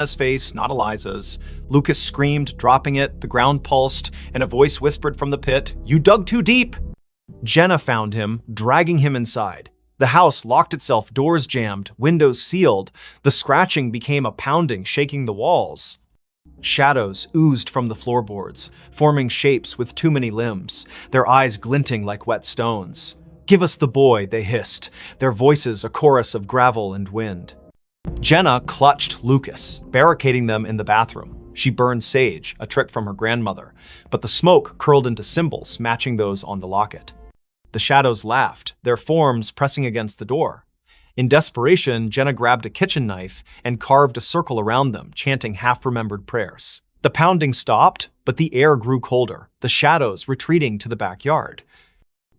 Jenna's face, not Eliza's. Lucas screamed, dropping it, the ground pulsed, and a voice whispered from the pit, "You dug too deep!" Jenna found him, dragging him inside. The house locked itself, doors jammed, windows sealed. The scratching became a pounding, shaking the walls. Shadows oozed from the floorboards, forming shapes with too many limbs, their eyes glinting like wet stones. "Give us the boy," they hissed, their voices a chorus of gravel and wind. Jenna clutched Lucas, barricading them in the bathroom. She burned sage, a trick from her grandmother, but the smoke curled into symbols matching those on the locket. The shadows laughed, their forms pressing against the door. In desperation, Jenna grabbed a kitchen knife and carved a circle around them, chanting half-remembered prayers. The pounding stopped, but the air grew colder, the shadows retreating to the backyard.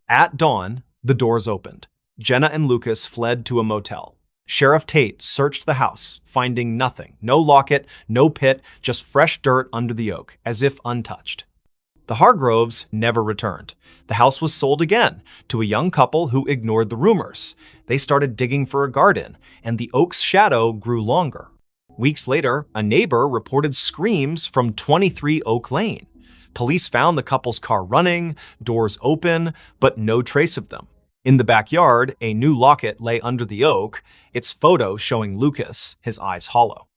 At dawn, the doors opened. Jenna and Lucas fled to a motel. Sheriff Tate searched the house, finding nothing. No locket, no pit, just fresh dirt under the oak, as if untouched. The Hargroves never returned. The house was sold again to a young couple who ignored the rumors. They started digging for a garden, and the oak's shadow grew longer. Weeks later, a neighbor reported screams from 23 Oak Lane. Police found the couple's car running, doors open, but no trace of them. In the backyard, a new locket lay under the oak, its photo showing Lucas, his eyes hollow.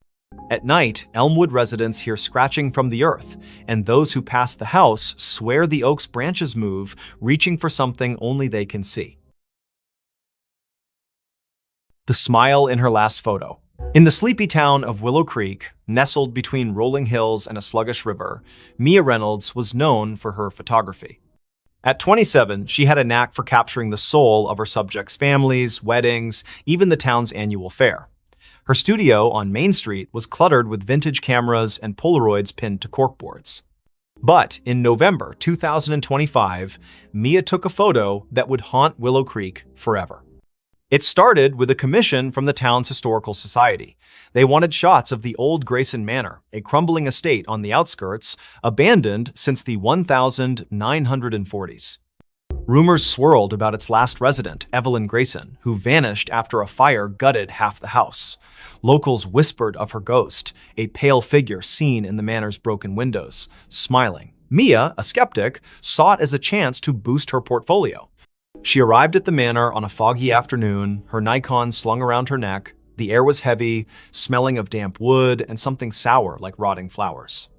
At night, Elmwood residents hear scratching from the earth, and those who pass the house swear the oak's branches move, reaching for something only they can see. The smile in her last photo. In the sleepy town of Willow Creek, nestled between rolling hills and a sluggish river, Mia Reynolds was known for her photography. At 27, she had a knack for capturing the soul of her subjects' families, weddings, even the town's annual fair. Her studio on Main Street was cluttered with vintage cameras and Polaroids pinned to corkboards. But in November 2025, Mia took a photo that would haunt Willow Creek forever. It started with a commission from the town's historical society. They wanted shots of the old Grayson Manor, a crumbling estate on the outskirts, abandoned since the 1940s. Rumors swirled about its last resident, Evelyn Grayson, who vanished after a fire gutted half the house. Locals whispered of her ghost, a pale figure seen in the manor's broken windows, smiling. Mia, a skeptic, saw it as a chance to boost her portfolio. She arrived at the manor on a foggy afternoon, her Nikon slung around her neck. The air was heavy, smelling of damp wood and something sour like rotting flowers.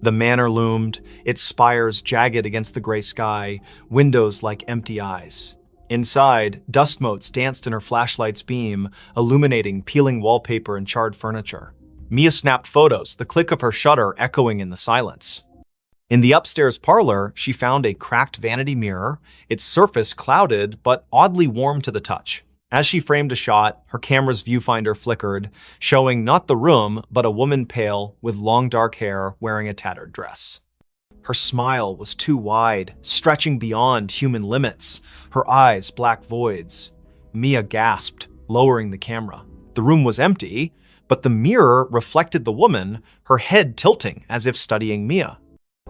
The manor loomed, its spires jagged against the gray sky, windows like empty eyes. Inside, dust motes danced in her flashlight's beam, illuminating peeling wallpaper and charred furniture. Mia snapped photos, the click of her shutter echoing in the silence. In the upstairs parlor, she found a cracked vanity mirror, its surface clouded but oddly warm to the touch. As she framed a shot, her camera's viewfinder flickered, showing not the room, but a woman pale, with long dark hair, wearing a tattered dress. Her smile was too wide, stretching beyond human limits, her eyes black voids. Mia gasped, lowering the camera. The room was empty, but the mirror reflected the woman, her head tilting as if studying Mia.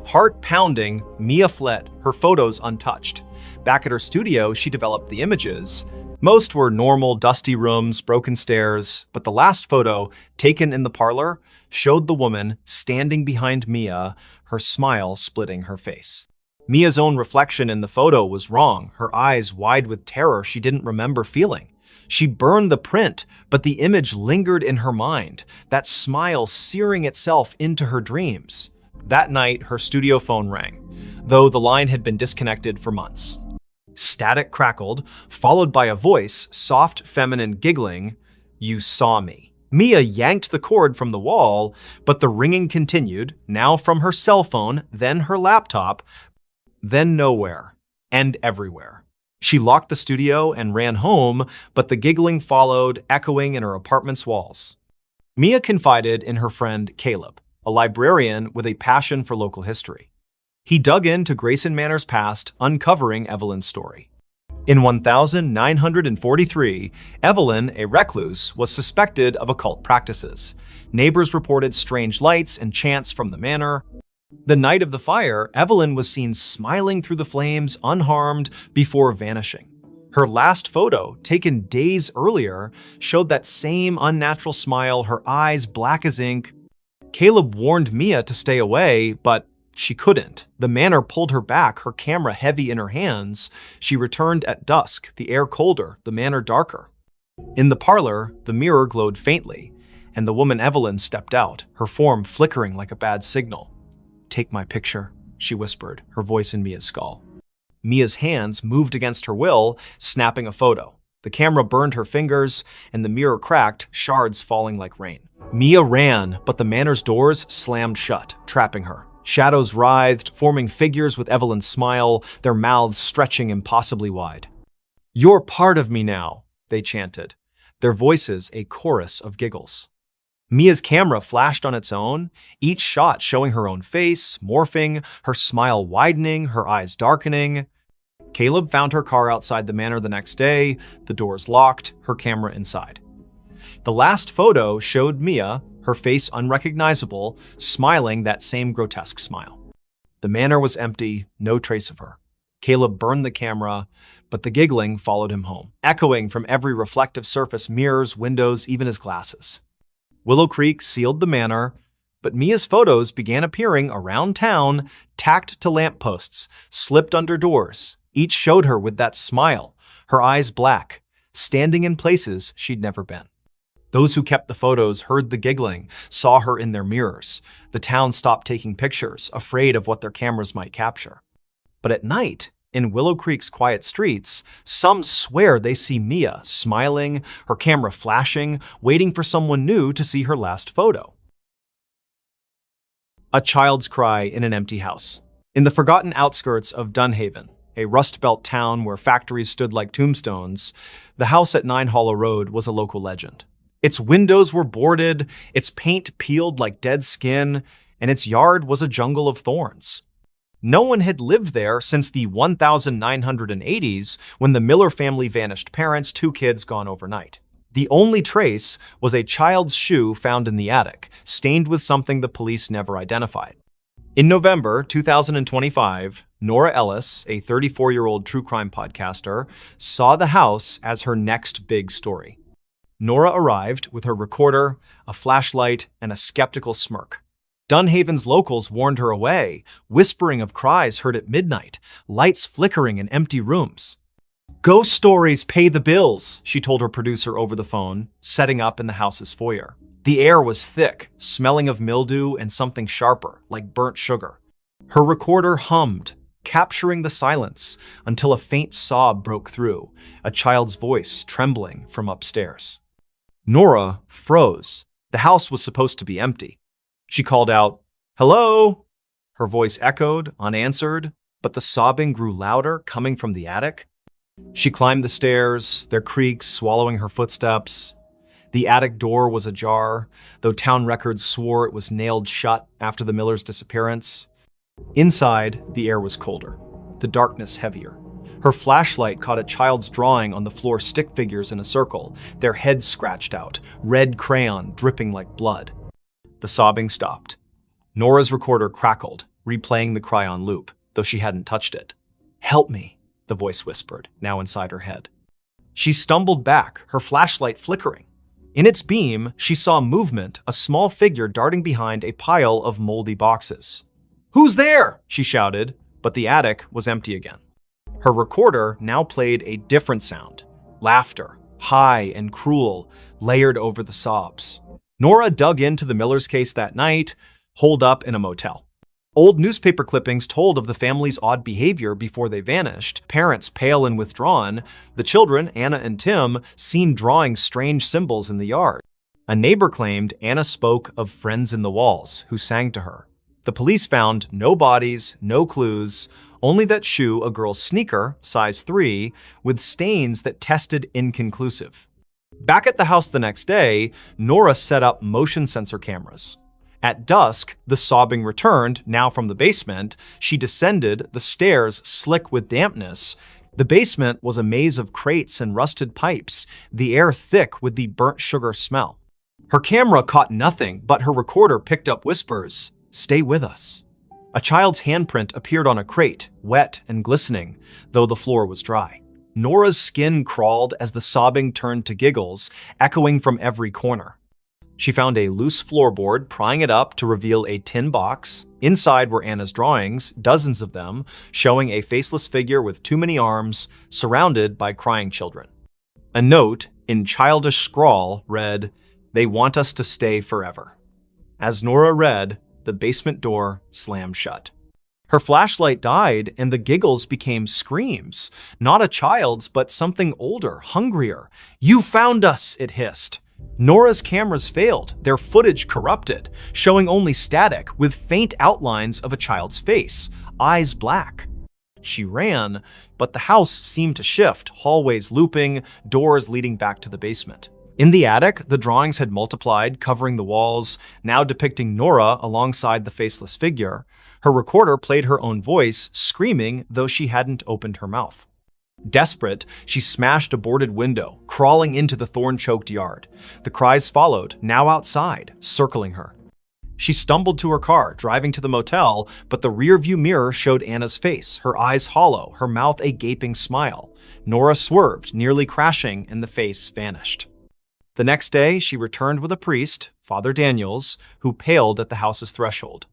Heart pounding, Mia fled, her photos untouched. Back at her studio, she developed the images. Most were normal, dusty rooms, broken stairs, but the last photo, taken in the parlor, showed the woman standing behind Mia, her smile splitting her face. Mia's own reflection in the photo was wrong, her eyes wide with terror she didn't remember feeling. She burned the print, but the image lingered in her mind, that smile searing itself into her dreams. That night, her studio phone rang, though the line had been disconnected for months. Static crackled, followed by a voice, soft, feminine, giggling, "You saw me." Mia yanked the cord from the wall, but the ringing continued, now from her cell phone, then her laptop, then nowhere, and everywhere. She locked the studio and ran home, but the giggling followed, echoing in her apartment's walls. Mia confided in her friend Caleb, a librarian with a passion for local history. He dug into Grayson Manor's past, uncovering Evelyn's story. In 1943, Evelyn, a recluse, was suspected of occult practices. Neighbors reported strange lights and chants from the manor. The night of the fire, Evelyn was seen smiling through the flames, unharmed, before vanishing. Her last photo, taken days earlier, showed that same unnatural smile, her eyes black as ink, Caleb warned Mia to stay away, but she couldn't. The manor pulled her back, her camera heavy in her hands. She returned at dusk, the air colder, the manor darker. In the parlor, the mirror glowed faintly, and the woman Evelyn stepped out, her form flickering like a bad signal. "Take my picture," she whispered, her voice in Mia's skull. Mia's hands moved against her will, snapping a photo. The camera burned her fingers, and the mirror cracked, shards falling like rain. Mia ran, but the manor's doors slammed shut, trapping her. Shadows writhed, forming figures with Evelyn's smile, their mouths stretching impossibly wide. "You're part of me now," they chanted, their voices a chorus of giggles. Mia's camera flashed on its own, each shot showing her own face, morphing, her smile widening, her eyes darkening. Caleb found her car outside the manor the next day, the doors locked, her camera inside. The last photo showed Mia, her face unrecognizable, smiling that same grotesque smile. The manor was empty, no trace of her. Caleb burned the camera, but the giggling followed him home, echoing from every reflective surface, mirrors, windows, even his glasses. Willow Creek sealed the manor, but Mia's photos began appearing around town, tacked to lampposts, slipped under doors. Each showed her with that smile, her eyes black, standing in places she'd never been. Those who kept the photos heard the giggling, saw her in their mirrors. The town stopped taking pictures, afraid of what their cameras might capture. But at night, in Willow Creek's quiet streets, some swear they see Mia smiling, her camera flashing, waiting for someone new to see her last photo. A child's cry in an empty house. In the forgotten outskirts of Dunhaven, a Rust Belt town where factories stood like tombstones, the house at 9 Hollow Road was a local legend. Its windows were boarded, its paint peeled like dead skin, and its yard was a jungle of thorns. No one had lived there since the 1980s, when the Miller family vanished, parents, 2 kids gone overnight. The only trace was a child's shoe found in the attic, stained with something the police never identified. In November 2025, Nora Ellis, a 34-year-old true crime podcaster, saw the house as her next big story. Nora arrived with her recorder, a flashlight, and a skeptical smirk. Dunhaven's locals warned her away, whispering of cries heard at midnight, lights flickering in empty rooms. "Ghost stories pay the bills," she told her producer over the phone, setting up in the house's foyer. The air was thick, smelling of mildew and something sharper, like burnt sugar. Her recorder hummed, capturing the silence until a faint sob broke through, a child's voice trembling from upstairs. Nora froze. The house was supposed to be empty. She called out, "Hello?" Her voice echoed, unanswered, but the sobbing grew louder, coming from the attic. She climbed the stairs, their creaks swallowing her footsteps. The attic door was ajar, though town records swore it was nailed shut after the Millers' disappearance. Inside, the air was colder, the darkness heavier. Her flashlight caught a child's drawing on the floor, stick figures in a circle, their heads scratched out, red crayon dripping like blood. The sobbing stopped. Nora's recorder crackled, replaying the cry on loop, though she hadn't touched it. "Help me," the voice whispered, now inside her head. She stumbled back, her flashlight flickering. In its beam, she saw movement, a small figure darting behind a pile of moldy boxes. "Who's there?" she shouted, but the attic was empty again. Her recorder now played a different sound, laughter, high and cruel, layered over the sobs. Nora dug into the Miller's case that night, holed up in a motel. Old newspaper clippings told of the family's odd behavior before they vanished, parents pale and withdrawn, the children, Anna and Tim, seen drawing strange symbols in the yard. A neighbor claimed Anna spoke of friends in the walls who sang to her. The police found no bodies, no clues, only that shoe, a girl's sneaker, size 3, with stains that tested inconclusive. Back at the house the next day, Nora set up motion sensor cameras. At dusk, the sobbing returned, now from the basement. She descended, the stairs slick with dampness. The basement was a maze of crates and rusted pipes, the air thick with the burnt sugar smell. Her camera caught nothing, but her recorder picked up whispers. "Stay with us." A child's handprint appeared on a crate, wet and glistening, though the floor was dry. Nora's skin crawled as the sobbing turned to giggles, echoing from every corner. She found a loose floorboard, prying it up to reveal a tin box. Inside were Anna's drawings, dozens of them, showing a faceless figure with too many arms, surrounded by crying children. A note, in childish scrawl, read, "They want us to stay forever." As Nora read, the basement door slammed shut. Her flashlight died, and the giggles became screams. Not a child's, but something older, hungrier. "You found us," it hissed. Nora's cameras failed, their footage corrupted, showing only static with faint outlines of a child's face, eyes black. She ran, but the house seemed to shift, hallways looping, doors leading back to the basement. In the attic, the drawings had multiplied, covering the walls, now depicting Nora alongside the faceless figure. Her recorder played her own voice, screaming, though she hadn't opened her mouth. Desperate, she smashed a boarded window, crawling into the thorn-choked yard. The cries followed, now outside, circling her. She stumbled to her car, driving to the motel, but the rearview mirror showed Anna's face, her eyes hollow, her mouth a gaping smile. Nora swerved, nearly crashing, and the face vanished. The next day, she returned with a priest, Father Daniels, who paled at the house's threshold.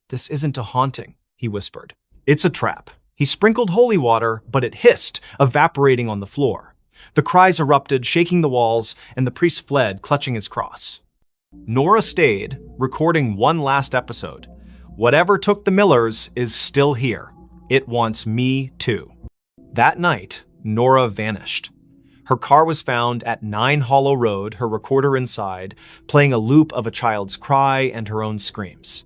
"This isn't a haunting," he whispered. "It's a trap." He sprinkled holy water, but it hissed, evaporating on the floor. The cries erupted, shaking the walls, and the priest fled, clutching his cross. Nora stayed, recording one last episode. "Whatever took the Millers is still here. It wants me too." That night, Nora vanished. Her car was found at 9 Hollow Road, her recorder inside, playing a loop of a child's cry and her own screams.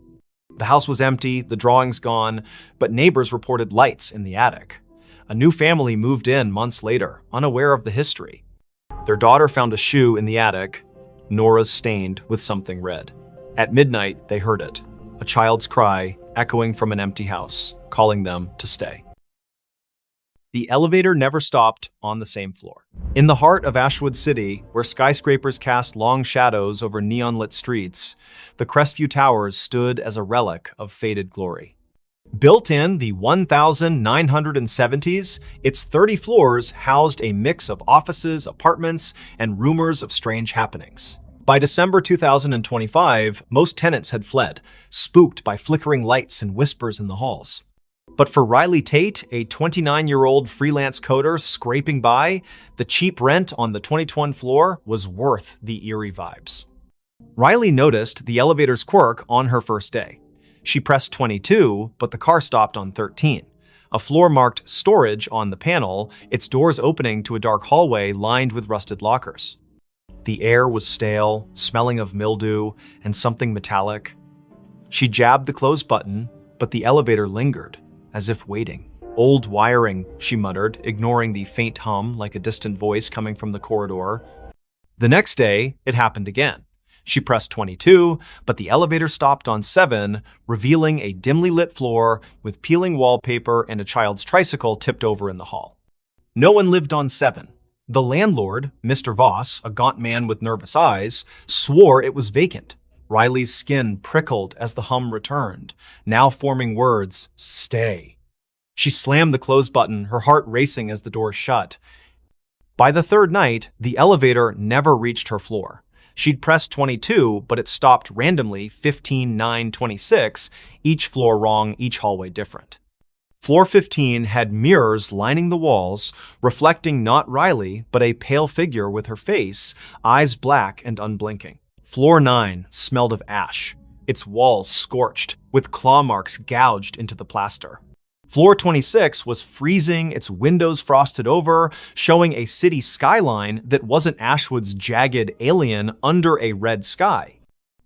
The house was empty, the drawings gone, but neighbors reported lights in the attic. A new family moved in months later, unaware of the history. Their daughter found a shoe in the attic, Nora's stained with something red. At midnight, they heard it, a child's cry echoing from an empty house, calling them to stay. The elevator never stopped on the same floor. In the heart of Ashwood City, where skyscrapers cast long shadows over neon-lit streets, the Crestview Towers stood as a relic of faded glory. Built in the 1970s, its 30 floors housed a mix of offices, apartments, and rumors of strange happenings. By December 2025, most tenants had fled, spooked by flickering lights and whispers in the halls. But for Riley Tate, a 29-year-old freelance coder scraping by, the cheap rent on the 22nd floor was worth the eerie vibes. Riley noticed the elevator's quirk on her first day. She pressed 22, but the car stopped on 13. A floor marked storage on the panel, its doors opening to a dark hallway lined with rusted lockers. The air was stale, smelling of mildew and something metallic. She jabbed the close button, but the elevator lingered, as if waiting. "Old wiring," she muttered, ignoring the faint hum like a distant voice coming from the corridor. The next day, it happened again. She pressed 22, but the elevator stopped on 7, revealing a dimly lit floor with peeling wallpaper and a child's tricycle tipped over in the hall. No one lived on 7. The landlord, Mr. Voss, a gaunt man with nervous eyes, swore it was vacant. Riley's skin prickled as the hum returned, now forming words, "Stay." She slammed the close button, her heart racing as the door shut. By the third night, the elevator never reached her floor. She'd pressed 22, but it stopped randomly 15, 9, 26, each floor wrong, each hallway different. Floor 15 had mirrors lining the walls, reflecting not Riley, but a pale figure with her face, eyes black and unblinking. Floor 9 smelled of ash, its walls scorched, with claw marks gouged into the plaster. Floor 26 was freezing, its windows frosted over, showing a city skyline that wasn't Ashwood's jagged alien under a red sky.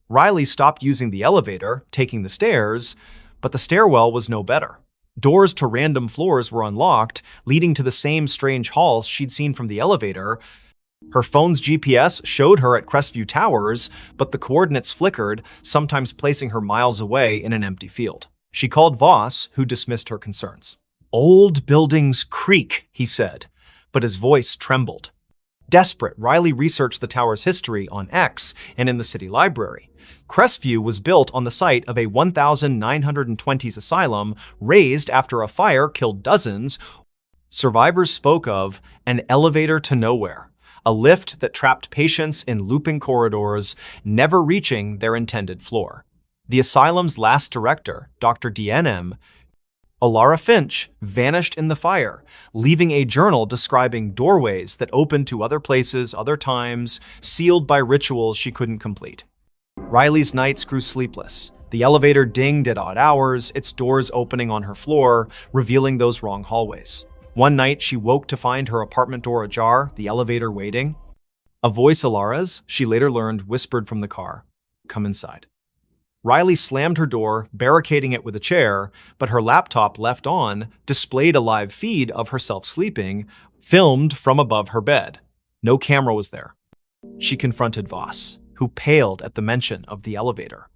Riley stopped using the elevator, taking the stairs, but the stairwell was no better. Doors to random floors were unlocked, leading to the same strange halls she'd seen from the elevator. Her phone's GPS showed her at Crestview Towers, but the coordinates flickered, sometimes placing her miles away in an empty field. She called Voss, who dismissed her concerns. "Old buildings creak," he said, but his voice trembled. Desperate, Riley researched the tower's history on X and in the city library. Crestview was built on the site of a 1920s asylum, razed after a fire killed dozens. Survivors spoke of an elevator to nowhere, a lift that trapped patients in looping corridors, never reaching their intended floor. The asylum's last director, Dr. DNM, Alara Finch, vanished in the fire, leaving a journal describing doorways that opened to other places, other times, sealed by rituals she couldn't complete. Riley's nights grew sleepless. The elevator dinged at odd hours, its doors opening on her floor, revealing those wrong hallways. One night, she woke to find her apartment door ajar, the elevator waiting. A voice, Alara's, she later learned, whispered from the car, "Come inside." Riley slammed her door, barricading it with a chair, but her laptop, left on, displayed a live feed of herself sleeping, filmed from above her bed. No camera was there. She confronted Voss, who paled at the mention of the elevator.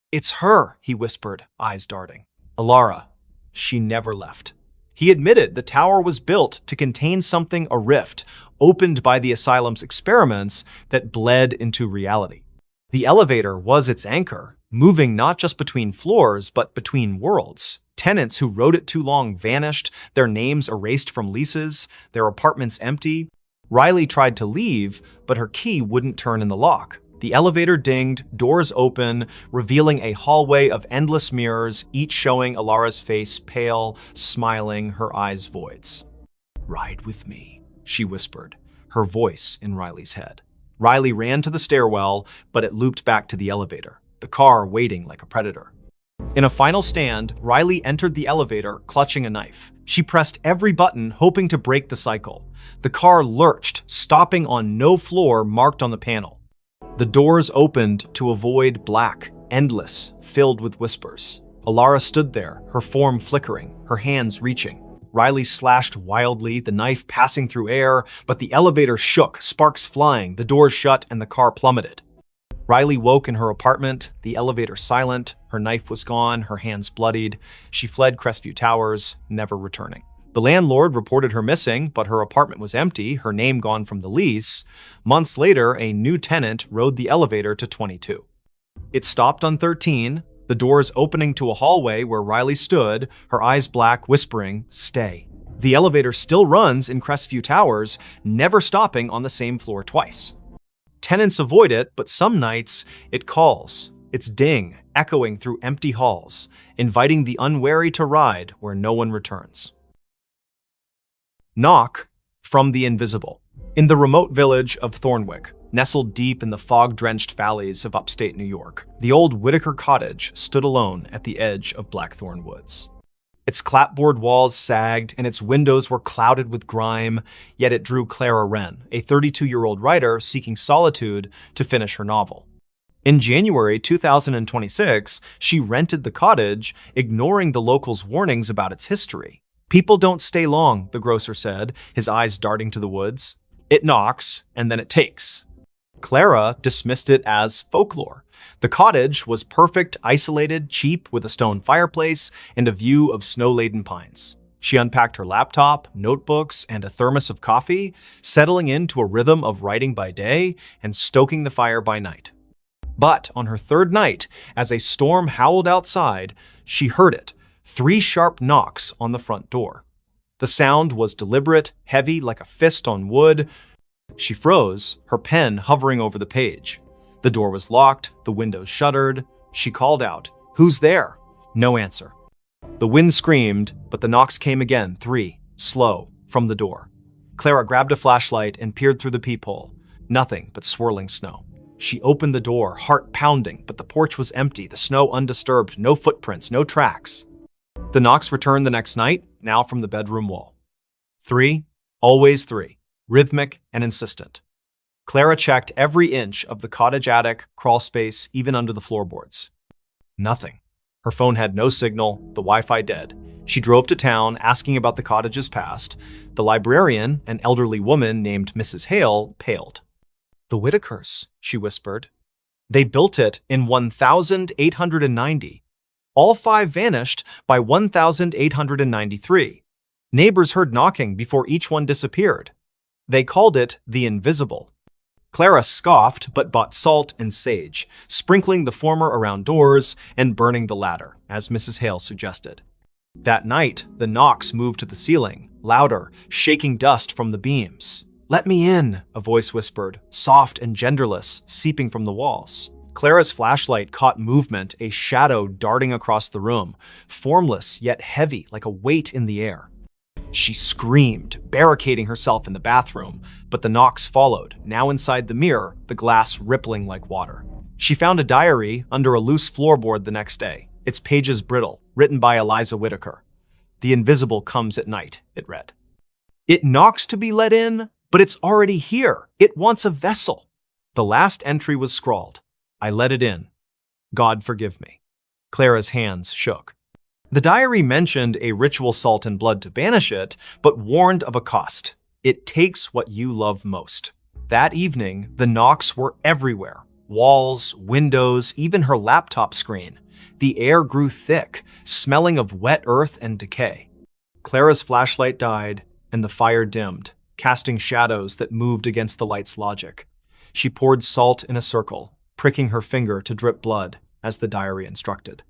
"It's her," he whispered, eyes darting. "Alara, she never left." He admitted the tower was built to contain something, a rift, opened by the asylum's experiments that bled into reality. The elevator was its anchor, moving not just between floors, but between worlds. Tenants who rode it too long vanished, their names erased from leases, their apartments empty. Riley tried to leave, but her key wouldn't turn in the lock. The elevator dinged, doors open, revealing a hallway of endless mirrors, each showing Alara's face, pale, smiling, her eyes voids. "Ride with me," she whispered, her voice in Riley's head. Riley ran to the stairwell, but it looped back to the elevator, the car waiting like a predator. In a final stand, Riley entered the elevator, clutching a knife. She pressed every button, hoping to break the cycle. The car lurched, stopping on no floor marked on the panel. The doors opened to a void black, endless, filled with whispers. Alara stood there, her form flickering, her hands reaching. Riley slashed wildly, the knife passing through air, but the elevator shook, sparks flying, the doors shut, and the car plummeted. Riley woke in her apartment, the elevator silent, her knife was gone, her hands bloodied. She fled Crestview Towers, never returning. The landlord reported her missing, but her apartment was empty, her name gone from the lease. Months later, a new tenant rode the elevator to 22. It stopped on 13, the doors opening to a hallway where Riley stood, her eyes black, whispering, "Stay." The elevator still runs in Crestview Towers, never stopping on the same floor twice. Tenants avoid it, but some nights it calls, its ding echoing through empty halls, inviting the unwary to ride where no one returns. Knock from the invisible. In the remote village of Thornwick, nestled deep in the fog-drenched valleys of upstate New York, the old Whitaker cottage stood alone at the edge of Blackthorn Woods. Its clapboard walls sagged and its windows were clouded with grime, yet it drew Clara Wren, a 32-year-old writer seeking solitude to finish her novel. In January 2026, she rented the cottage, ignoring the locals' warnings about its history. "People don't stay long," the grocer said, his eyes darting to the woods. "It knocks, and then it takes." Clara dismissed it as folklore. The cottage was perfect, isolated, cheap, with a stone fireplace and a view of snow-laden pines. She unpacked her laptop, notebooks, and a thermos of coffee, settling into a rhythm of writing by day and stoking the fire by night. But on her third night, as a storm howled outside, she heard it, 3 sharp knocks on the front door. The sound was deliberate, heavy like a fist on wood. She froze, her pen hovering over the page. The door was locked, the windows shuttered. She called out, "Who's there?" No answer. The wind screamed, but the knocks came again, 3, slow, from the door. Clara grabbed a flashlight and peered through the peephole. Nothing but swirling snow. She opened the door, heart pounding, but the porch was empty, the snow undisturbed, no footprints, no tracks. The knocks returned the next night, now from the bedroom wall. 3, always 3, rhythmic and insistent. Clara checked every inch of the cottage attic, crawl space, even under the floorboards. Nothing. Her phone had no signal, the Wi-Fi dead. She drove to town, asking about the cottage's past. The librarian, an elderly woman named Mrs. Hale, paled. "The Whitakers," she whispered. "They built it in 1890. All 5 vanished by 1893. Neighbors heard knocking before each one disappeared. They called it the Invisible." Clara scoffed but bought salt and sage, sprinkling the former around doors and burning the latter, as Mrs. Hale suggested. That night, the knocks moved to the ceiling, louder, shaking dust from the beams. "Let me in," a voice whispered, soft and genderless, seeping from the walls. Clara's flashlight caught movement, a shadow darting across the room, formless yet heavy like a weight in the air. She screamed, barricading herself in the bathroom, but the knocks followed, now inside the mirror, the glass rippling like water. She found a diary under a loose floorboard the next day, its pages brittle, written by Eliza Whitaker. "The invisible comes at night," it read. "It knocks to be let in, but it's already here. It wants a vessel." The last entry was scrawled, "I let it in. God forgive me." Clara's hands shook. The diary mentioned a ritual salt and blood to banish it, but warned of a cost. It takes what you love most. That evening, the knocks were everywhere. Walls, windows, even her laptop screen. The air grew thick, smelling of wet earth and decay. Clara's flashlight died, and the fire dimmed, casting shadows that moved against the light's logic. She poured salt in a circle, pricking her finger to drip blood, as the diary instructed.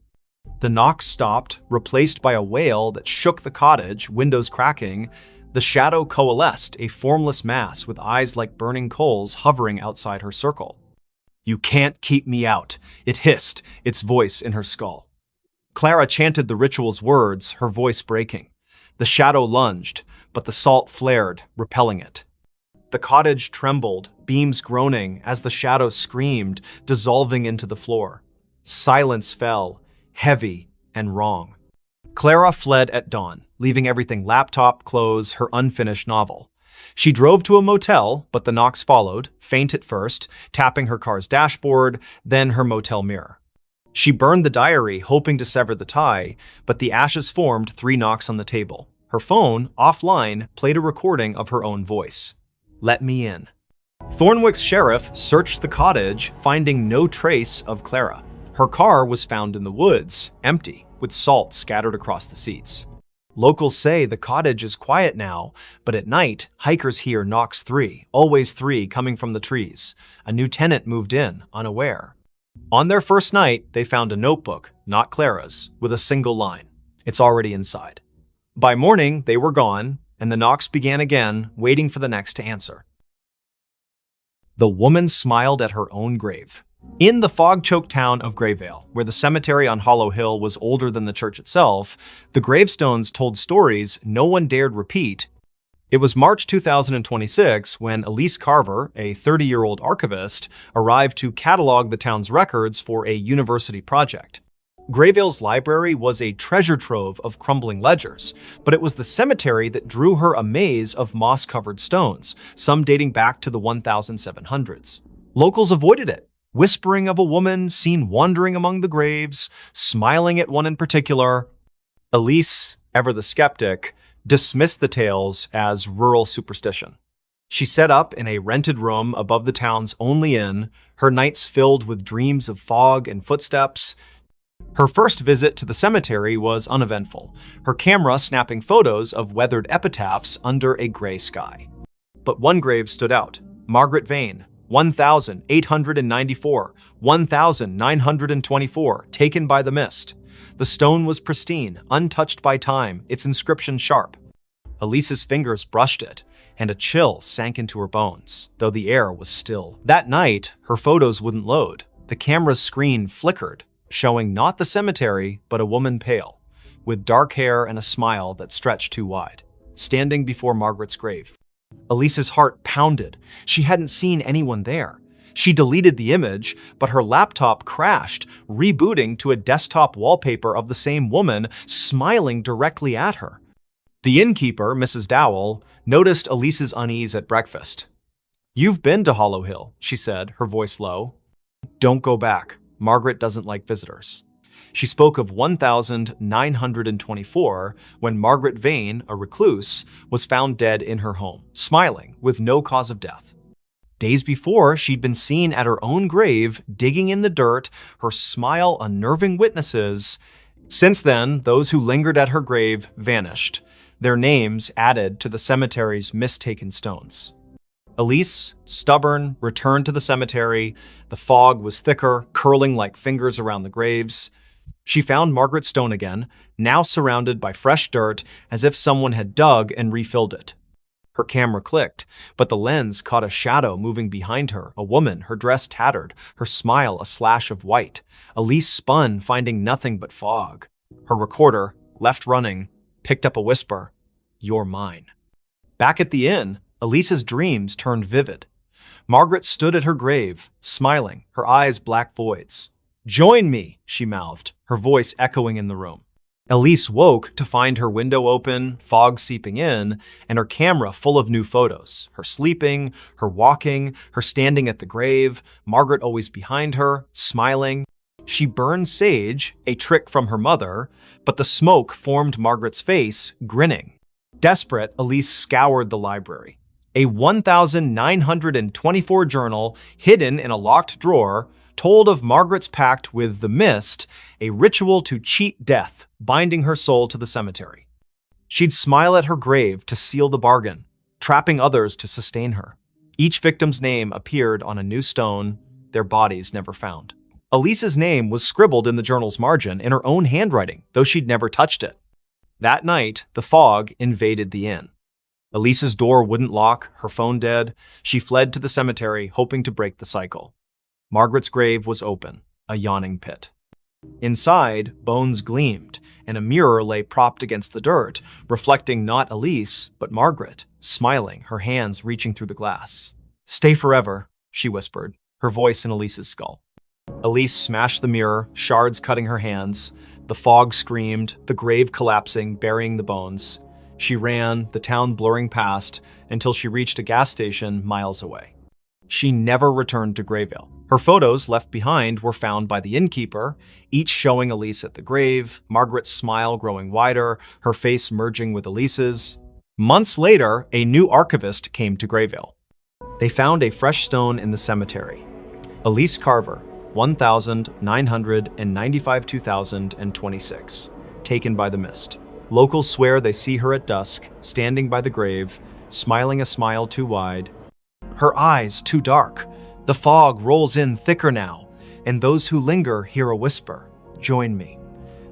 The knocks stopped, replaced by a wail that shook the cottage, windows cracking. The shadow coalesced, a formless mass with eyes like burning coals hovering outside her circle. "You can't keep me out," it hissed, its voice in her skull. Clara chanted the ritual's words, her voice breaking. The shadow lunged, but the salt flared, repelling it. The cottage trembled, beams groaning as the shadow screamed, dissolving into the floor. Silence fell, heavy and wrong. Clara fled at dawn, leaving everything: laptop, clothes, her unfinished novel. She drove to a motel, but the knocks followed, faint at first, tapping her car's dashboard, then her motel mirror. She burned the diary, hoping to sever the tie, but the ashes formed 3 knocks on the table. Her phone, offline, played a recording of her own voice. "Let me in." Thornwick's sheriff searched the cottage, finding no trace of Clara. Her car was found in the woods, empty, with salt scattered across the seats. Locals say the cottage is quiet now, but at night, hikers hear knocks 3, always 3, coming from the trees. A new tenant moved in, unaware. On their first night, they found a notebook, not Clara's, with a single line. "It's already inside." By morning, they were gone, and the knocks began again, waiting for the next to answer. The woman smiled at her own grave. In the fog-choked town of Grayvale, where the cemetery on Hollow Hill was older than the church itself, the gravestones told stories no one dared repeat. It was March 2026 when Elise Carver, a 30-year-old archivist, arrived to catalog the town's records for a university project. Grayvale's library was a treasure trove of crumbling ledgers, but it was the cemetery that drew her a maze of moss-covered stones, some dating back to the 1700s. Locals avoided it, whispering of a woman seen wandering among the graves, smiling at one in particular. Elise, ever the skeptic, dismissed the tales as rural superstition. She set up in a rented room above the town's only inn, her nights filled with dreams of fog and footsteps. Her first visit to the cemetery was uneventful, her camera snapping photos of weathered epitaphs under a gray sky. But one grave stood out: Margaret Vane, 1,894, 1,924, taken by the mist. The stone was pristine, untouched by time, its inscription sharp. Elise's fingers brushed it, and a chill sank into her bones, though the air was still. That night, her photos wouldn't load. The camera's screen flickered, showing not the cemetery, but a woman pale, with dark hair and a smile that stretched too wide, standing before Margaret's grave. Elise's heart pounded. She hadn't seen anyone there. She deleted the image, but her laptop crashed, rebooting to a desktop wallpaper of the same woman smiling directly at her. The innkeeper, Mrs. Dowell, noticed Elise's unease at breakfast. "You've been to Hollow Hill," she said, her voice low. "Don't go back. Margaret doesn't like visitors." She spoke of 1,924 when Margaret Vane, a recluse, was found dead in her home, smiling, with no cause of death. Days before, she'd been seen at her own grave, digging in the dirt, her smile unnerving witnesses. Since then, those who lingered at her grave vanished, their names added to the cemetery's mistaken stones. Elise, stubborn, returned to the cemetery. The fog was thicker, curling like fingers around the graves. She found Margaret's stone again, now surrounded by fresh dirt, as if someone had dug and refilled it. Her camera clicked, but the lens caught a shadow moving behind her, a woman, her dress tattered, her smile a slash of white. Elise spun, finding nothing but fog. Her recorder, left running, picked up a whisper, "You're mine." Back at the inn, Elise's dreams turned vivid. Margaret stood at her grave, smiling, her eyes black voids. "Join me," she mouthed, her voice echoing in the room. Elise woke to find her window open, fog seeping in, and her camera full of new photos. Her sleeping, her walking, her standing at the grave, Margaret always behind her, smiling. She burned sage, a trick from her mother, but the smoke formed Margaret's face, grinning. Desperate, Elise scoured the library. A 1924 journal, hidden in a locked drawer, told of Margaret's pact with the mist, a ritual to cheat death, binding her soul to the cemetery. She'd smile at her grave to seal the bargain, trapping others to sustain her. Each victim's name appeared on a new stone, their bodies never found. Elise's name was scribbled in the journal's margin in her own handwriting, though she'd never touched it. That night, the fog invaded the inn. Elise's door wouldn't lock, her phone dead. She fled to the cemetery, hoping to break the cycle. Margaret's grave was open, a yawning pit. Inside, bones gleamed, and a mirror lay propped against the dirt, reflecting not Elise, but Margaret, smiling, her hands reaching through the glass. "Stay forever," she whispered, her voice in Elise's skull. Elise smashed the mirror, shards cutting her hands. The fog screamed, the grave collapsing, burying the bones. She ran, the town blurring past, until she reached a gas station miles away. She never returned to Grayville. Her photos left behind were found by the innkeeper, each showing Elise at the grave, Margaret's smile growing wider, her face merging with Elise's. Months later, a new archivist came to Grayville. They found a fresh stone in the cemetery. Elise Carver, 1995-2026, taken by the mist. Locals swear they see her at dusk, standing by the grave, smiling a smile too wide. Her eyes too dark. The fog rolls in thicker now, and those who linger hear a whisper, "Join me."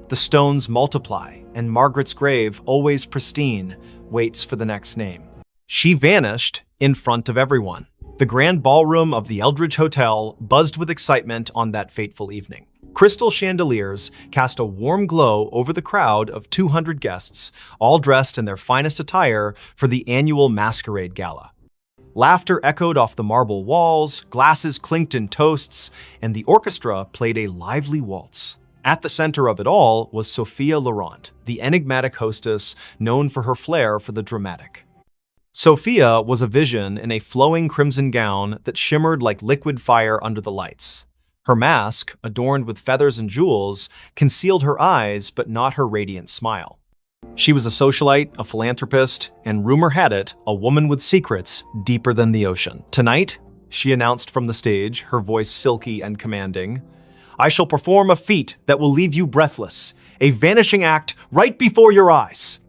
The stones multiply, and Margaret's grave, always pristine, waits for the next name. She vanished in front of everyone. The grand ballroom of the Eldridge Hotel buzzed with excitement on that fateful evening. Crystal chandeliers cast a warm glow over the crowd of 200 guests, all dressed in their finest attire for the annual masquerade gala. Laughter echoed off the marble walls, glasses clinked in toasts, and the orchestra played a lively waltz. At the center of it all was Sophia Laurent, the enigmatic hostess known for her flair for the dramatic. Sophia was a vision in a flowing crimson gown that shimmered like liquid fire under the lights. Her mask, adorned with feathers and jewels, concealed her eyes but not her radiant smile. She was a socialite, a philanthropist, and rumor had it, a woman with secrets deeper than the ocean. "Tonight," she announced from the stage, her voice silky and commanding, "I shall perform a feat that will leave you breathless, a vanishing act right before your eyes."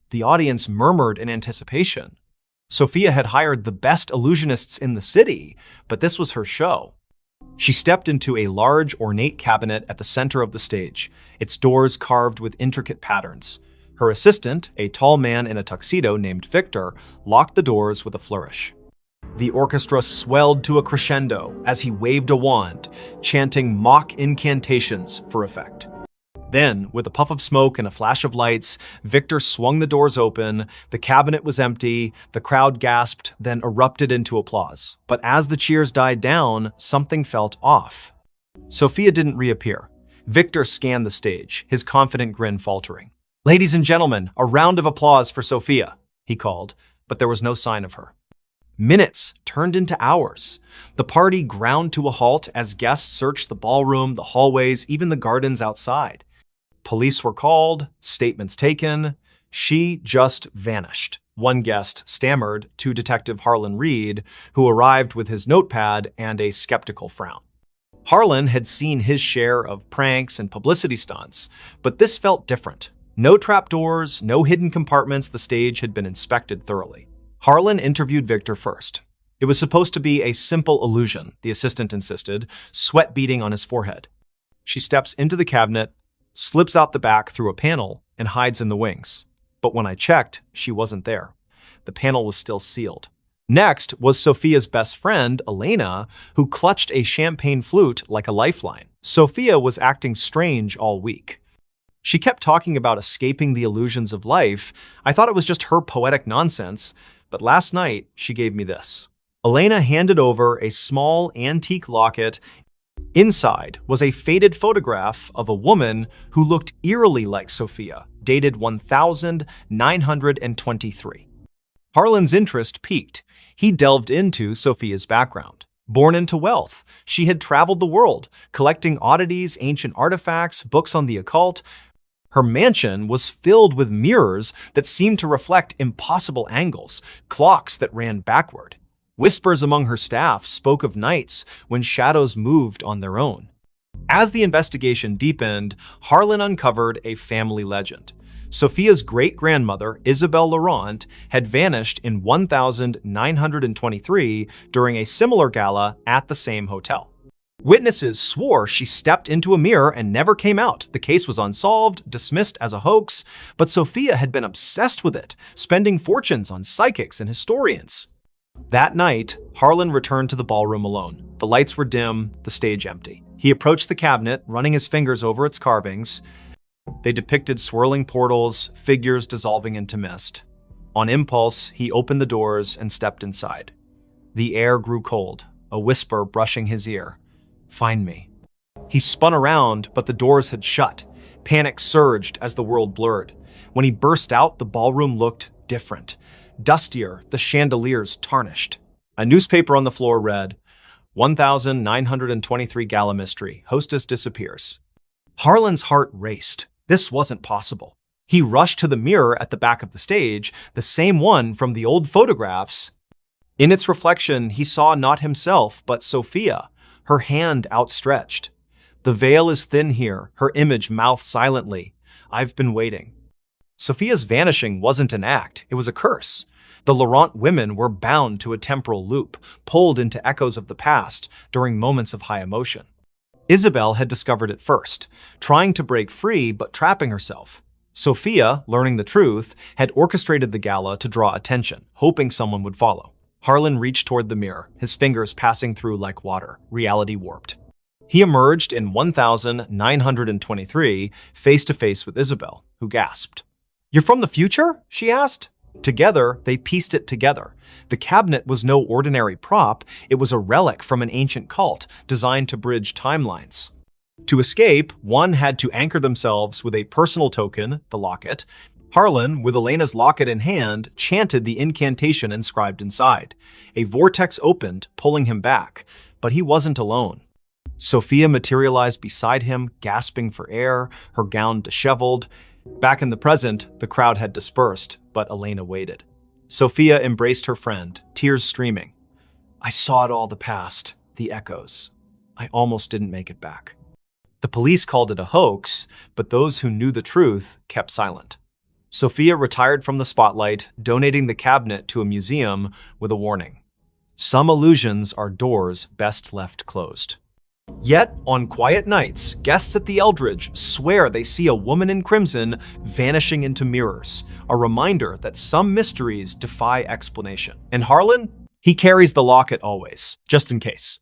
The audience murmured in anticipation. Sophia had hired the best illusionists in the city, but this was her show. She stepped into a large, ornate cabinet at the center of the stage, its doors carved with intricate patterns. Her assistant, a tall man in a tuxedo named Victor, locked the doors with a flourish. The orchestra swelled to a crescendo as he waved a wand, chanting mock incantations for effect. Then, with a puff of smoke and a flash of lights, Victor swung the doors open. The cabinet was empty, the crowd gasped, then erupted into applause. But as the cheers died down, something felt off. Sophia didn't reappear. Victor scanned the stage, his confident grin faltering. "Ladies and gentlemen, a round of applause for Sophia," he called, but there was no sign of her. Minutes turned into hours. The party ground to a halt as guests searched the ballroom, the hallways, even the gardens outside. Police were called, statements taken. She just vanished. One guest stammered to Detective Harlan Reed, who arrived with his notepad and a skeptical frown. Harlan had seen his share of pranks and publicity stunts, but this felt different. No trapdoors, no hidden compartments, the stage had been inspected thoroughly. Harlan interviewed Victor first. It was supposed to be a simple illusion, the assistant insisted, sweat beading on his forehead. She steps into the cabinet, slips out the back through a panel, and hides in the wings. But when I checked, she wasn't there. The panel was still sealed. Next was Sophia's best friend, Elena, who clutched a champagne flute like a lifeline. Sophia was acting strange all week. She kept talking about escaping the illusions of life. I thought it was just her poetic nonsense, but last night she gave me this. Elena handed over a small antique locket. Inside was a faded photograph of a woman who looked eerily like Sophia, dated 1923. Harlan's interest piqued. He delved into Sophia's background. Born into wealth, she had traveled the world, collecting oddities, ancient artifacts, books on the occult. Her mansion was filled with mirrors that seemed to reflect impossible angles, clocks that ran backward. Whispers among her staff spoke of nights when shadows moved on their own. As the investigation deepened, Harlan uncovered a family legend. Sophia's great-grandmother, Isabel Laurent, had vanished in 1923 during a similar gala at the same hotel. Witnesses swore she stepped into a mirror and never came out. The case was unsolved, dismissed as a hoax, but Sophia had been obsessed with it, spending fortunes on psychics and historians. That night, Harlan returned to the ballroom alone. The lights were dim, the stage empty. He approached the cabinet, running his fingers over its carvings. They depicted swirling portals, figures dissolving into mist. On impulse, he opened the doors and stepped inside. The air grew cold, a whisper brushing his ear. "Find me." He spun around, but the doors had shut. Panic surged as the world blurred. When he burst out, the ballroom looked different. Dustier, the chandeliers tarnished. A newspaper on the floor read, 1923 Gala Mystery, Hostess Disappears. Harlan's heart raced. This wasn't possible. He rushed to the mirror at the back of the stage, the same one from the old photographs. In its reflection, he saw not himself, but Sophia, her hand outstretched. "The veil is thin here," her image mouthed silently. "I've been waiting." Sophia's vanishing wasn't an act, it was a curse. The Laurent women were bound to a temporal loop, pulled into echoes of the past during moments of high emotion. Isabel had discovered it first, trying to break free but trapping herself. Sophia, learning the truth, had orchestrated the gala to draw attention, hoping someone would follow. Harlan reached toward the mirror, his fingers passing through like water, reality warped. He emerged in 1923, face-to-face with Isabel, who gasped. "You're from the future?" she asked. Together, they pieced it together. The cabinet was no ordinary prop, it was a relic from an ancient cult designed to bridge timelines. To escape, one had to anchor themselves with a personal token, the locket. Harlan, with Elena's locket in hand, chanted the incantation inscribed inside. A vortex opened, pulling him back, but he wasn't alone. Sophia materialized beside him, gasping for air, her gown disheveled. Back in the present, the crowd had dispersed, but Elena waited. Sophia embraced her friend, tears streaming. "I saw it all, the past, the echoes. I almost didn't make it back." The police called it a hoax, but those who knew the truth kept silent. Sophia retired from the spotlight, donating the cabinet to a museum with a warning. Some illusions are doors best left closed. Yet, on quiet nights, guests at the Eldridge swear they see a woman in crimson vanishing into mirrors, a reminder that some mysteries defy explanation. And Harlan? He carries the locket always, just in case.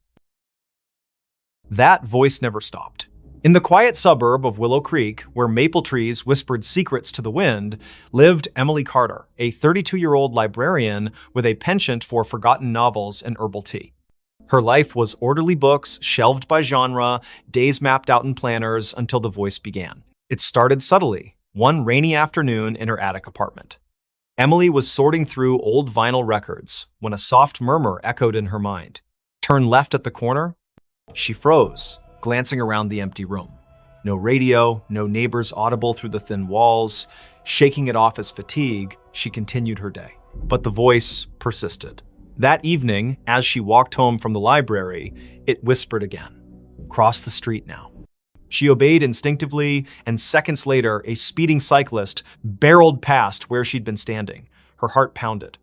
That voice never stopped. In the quiet suburb of Willow Creek, where maple trees whispered secrets to the wind, lived Emily Carter, a 32-year-old librarian with a penchant for forgotten novels and herbal tea. Her life was orderly books, shelved by genre, days mapped out in planners until the voice began. It started subtly, one rainy afternoon in her attic apartment. Emily was sorting through old vinyl records when a soft murmur echoed in her mind. "Turn left at the corner." She froze, glancing around the empty room. No radio, no neighbors audible through the thin walls. Shaking it off as fatigue, she continued her day. But the voice persisted. That evening, as she walked home from the library, it whispered again. "Cross the street now." She obeyed instinctively, and seconds later, a speeding cyclist barreled past where she'd been standing. Her heart pounded.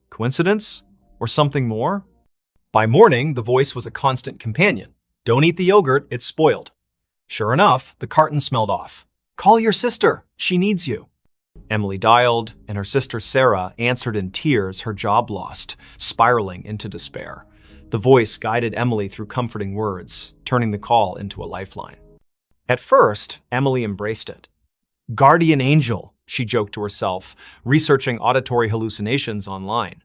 Coincidence? Or something more? By morning, the voice was a constant companion. "Don't eat the yogurt, it's spoiled." Sure enough, the carton smelled off. "Call your sister, she needs you." Emily dialed, and her sister Sarah answered in tears, her job lost, spiraling into despair. The voice guided Emily through comforting words, turning the call into a lifeline. At first, Emily embraced it. Guardian angel, she joked to herself, researching auditory hallucinations online.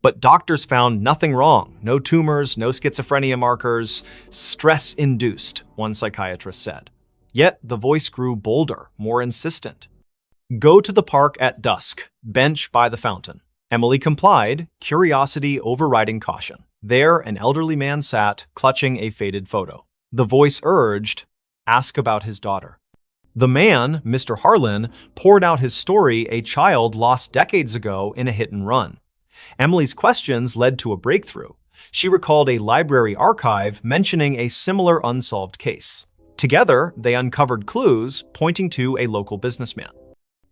But doctors found nothing wrong. No tumors, no schizophrenia markers. Stress-induced, one psychiatrist said. Yet the voice grew bolder, more insistent. Go to the park at dusk, bench by the fountain. Emily complied, curiosity overriding caution. There, an elderly man sat, clutching a faded photo. The voice urged, ask about his daughter. The man, Mr. Harlan, poured out his story, a child lost decades ago in a hit and run. Emily's questions led to a breakthrough. She recalled a library archive mentioning a similar unsolved case. Together, they uncovered clues pointing to a local businessman.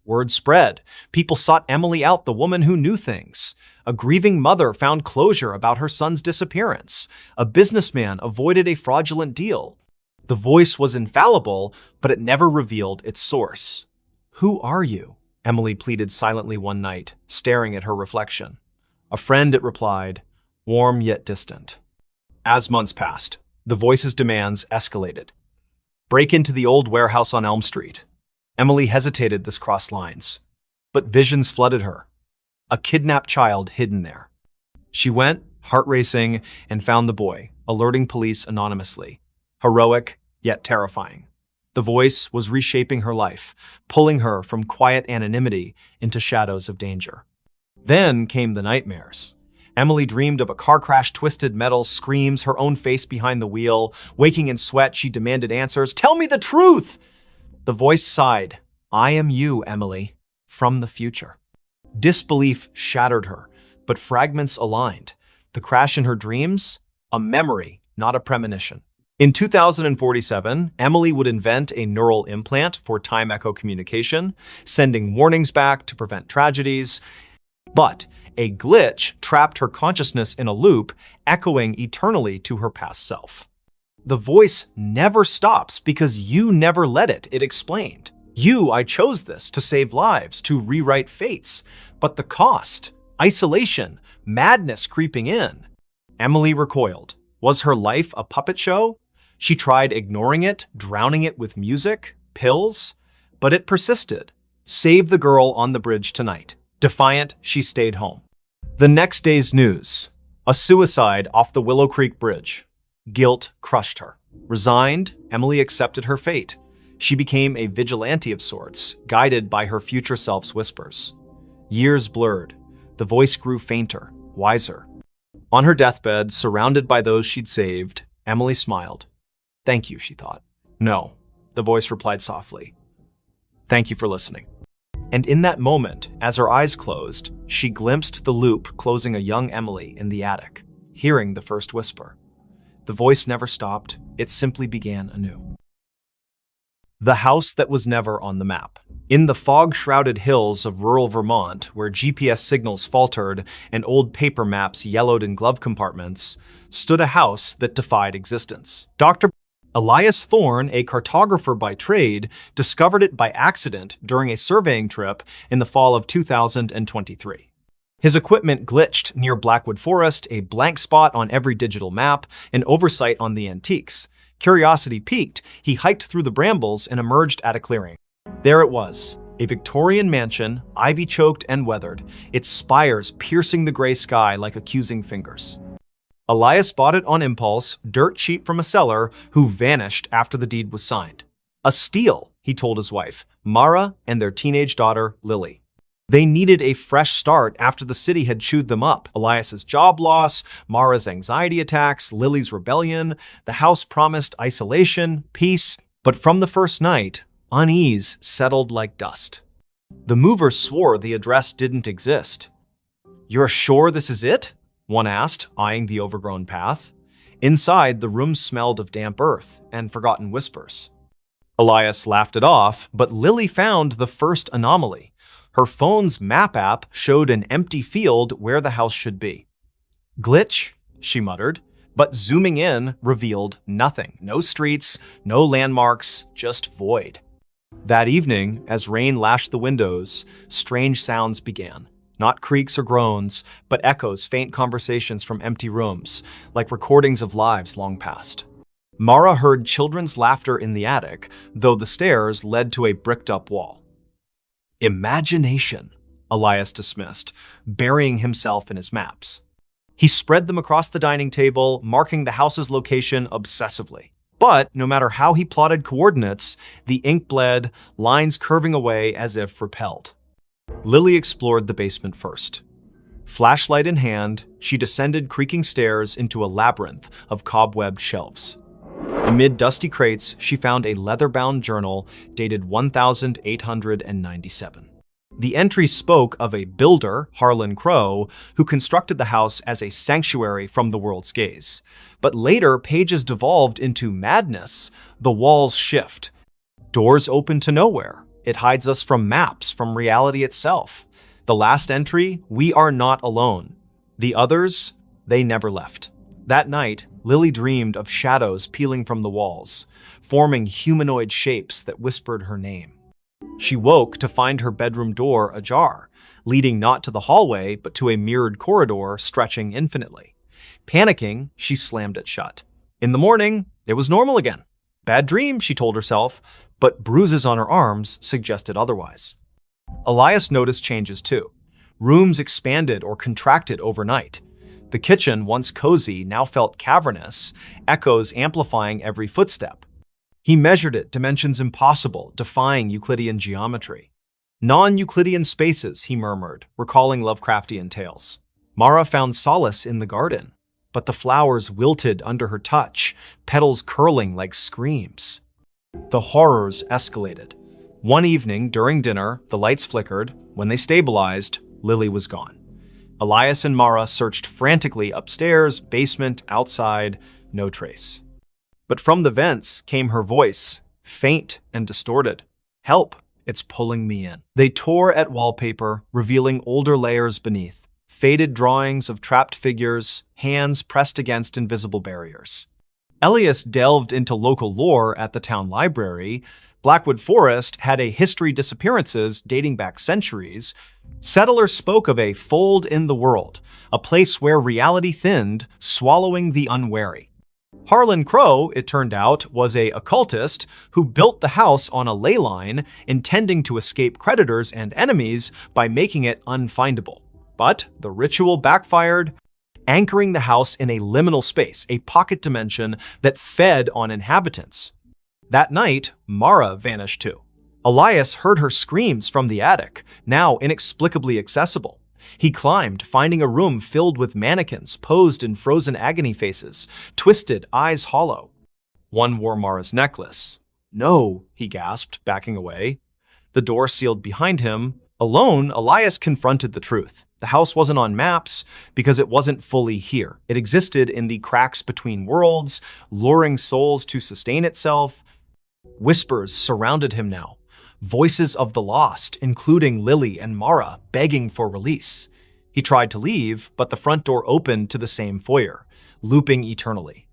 Word spread. People sought Emily out, the woman who knew things. A grieving mother found closure about her son's disappearance. A businessman avoided a fraudulent deal. The voice was infallible, but it never revealed its source. Who are you? Emily pleaded silently one night, staring at her reflection. A friend, it replied, warm yet distant. As months passed, the voice's demands escalated. Break into the old warehouse on Elm Street. Emily hesitated this crossed lines, but visions flooded her. A kidnapped child hidden there. She went, heart racing, and found the boy, alerting police anonymously. Heroic, yet terrifying. The voice was reshaping her life, pulling her from quiet anonymity into shadows of danger. Then came the nightmares. Emily dreamed of a car crash, twisted metal, screams, her own face behind the wheel. Waking in sweat, she demanded answers. Tell me the truth! The voice sighed. I am you, Emily, from the future. Disbelief shattered her, but fragments aligned. The crash in her dreams? A memory, not a premonition. In 2047, Emily would invent a neural implant for time echo communication, sending warnings back to prevent tragedies. But a glitch trapped her consciousness in a loop, echoing eternally to her past self. The voice never stops because you never let it, it explained. I chose this to save lives, to rewrite fates. But the cost, isolation, madness creeping in. Emily recoiled. Was her life a puppet show? She tried ignoring it, drowning it with music, pills, but it persisted. Save the girl on the bridge tonight. Defiant, she stayed home. The next day's news. A suicide off the Willow Creek Bridge. Guilt crushed her. Resigned, Emily accepted her fate. She became a vigilante of sorts, guided by her future self's whispers. Years blurred. The voice grew fainter, wiser. On her deathbed, surrounded by those she'd saved, Emily smiled. Thank you, she thought. No, the voice replied softly. Thank you for listening. And in that moment, as her eyes closed, she glimpsed the loop closing a young Emily in the attic, hearing the first whisper. The voice never stopped, it simply began anew. The house that was never on the map. In the fog-shrouded hills of rural Vermont, where GPS signals faltered and old paper maps yellowed in glove compartments, stood a house that defied existence. Dr. Elias Thorne, a cartographer by trade, discovered it by accident during a surveying trip in the fall of 2023. His equipment glitched near Blackwood Forest, a blank spot on every digital map, an oversight on the antiques. Curiosity piqued, he hiked through the brambles and emerged at a clearing. There it was, a Victorian mansion, ivy-choked and weathered, its spires piercing the gray sky like accusing fingers. Elias bought it on impulse, dirt cheap from a seller who vanished after the deed was signed. A steal, he told his wife, Mara, and their teenage daughter, Lily. They needed a fresh start after the city had chewed them up. Elias's job loss, Mara's anxiety attacks, Lily's rebellion. The house promised isolation, peace, but from the first night, unease settled like dust. The movers swore the address didn't exist. You're sure this is it? One asked, eyeing the overgrown path. Inside, the room smelled of damp earth and forgotten whispers. Elias laughed it off, but Lily found the first anomaly. Her phone's map app showed an empty field where the house should be. Glitch, she muttered, but zooming in revealed nothing. No streets, no landmarks, just void. That evening, as rain lashed the windows, strange sounds began. Not creaks or groans, but echoes, faint conversations from empty rooms, like recordings of lives long past. Mara heard children's laughter in the attic, though the stairs led to a bricked-up wall. Imagination, Elias dismissed, burying himself in his maps. He spread them across the dining table, marking the house's location obsessively. But no matter how he plotted coordinates, the ink bled, lines curving away as if repelled. Lily explored the basement first. Flashlight in hand, she descended creaking stairs into a labyrinth of cobwebbed shelves. Amid dusty crates, she found a leather-bound journal dated 1897. The entry spoke of a builder, Harlan Crow, who constructed the house as a sanctuary from the world's gaze. But later, pages devolved into madness. The walls shift. Doors open to nowhere. It hides us from maps, from reality itself. The last entry, we are not alone. The others, they never left. That night, Lily dreamed of shadows peeling from the walls, forming humanoid shapes that whispered her name. She woke to find her bedroom door ajar, leading not to the hallway, but to a mirrored corridor stretching infinitely. Panicking, she slammed it shut. In the morning, it was normal again. Bad dream, she told herself, but bruises on her arms suggested otherwise. Elias noticed changes too. Rooms expanded or contracted overnight. The kitchen, once cozy, now felt cavernous, echoes amplifying every footstep. He measured it, dimensions impossible, defying Euclidean geometry. Non-Euclidean spaces, he murmured, recalling Lovecraftian tales. Mara found solace in the garden, but the flowers wilted under her touch, petals curling like screams. The horrors escalated. One evening, during dinner, the lights flickered. When they stabilized, Lily was gone. Elias and Mara searched frantically upstairs, basement, outside, no trace. But from the vents came her voice, faint and distorted. "Help, it's pulling me in." They tore at wallpaper, revealing older layers beneath. Faded drawings of trapped figures, hands pressed against invisible barriers. Elias delved into local lore at the town library. Blackwood Forest had a history of disappearances dating back centuries. Settlers spoke of a fold in the world, a place where reality thinned, swallowing the unwary. Harlan Crow, it turned out, was an occultist who built the house on a ley line, intending to escape creditors and enemies by making it unfindable. But the ritual backfired, anchoring the house in a liminal space, a pocket dimension that fed on inhabitants. That night, Mara vanished too. Elias heard her screams from the attic, now inexplicably accessible. He climbed, finding a room filled with mannequins posed in frozen agony faces, twisted, eyes hollow. One wore Mara's necklace. "No," he gasped, backing away. The door sealed behind him. Alone, Elias confronted the truth. The house wasn't on maps because it wasn't fully here. It existed in the cracks between worlds, luring souls to sustain itself. Whispers surrounded him now. Voices of the lost, including Lily and Mara, begging for release. He tried to leave, but the front door opened to the same foyer, looping eternally.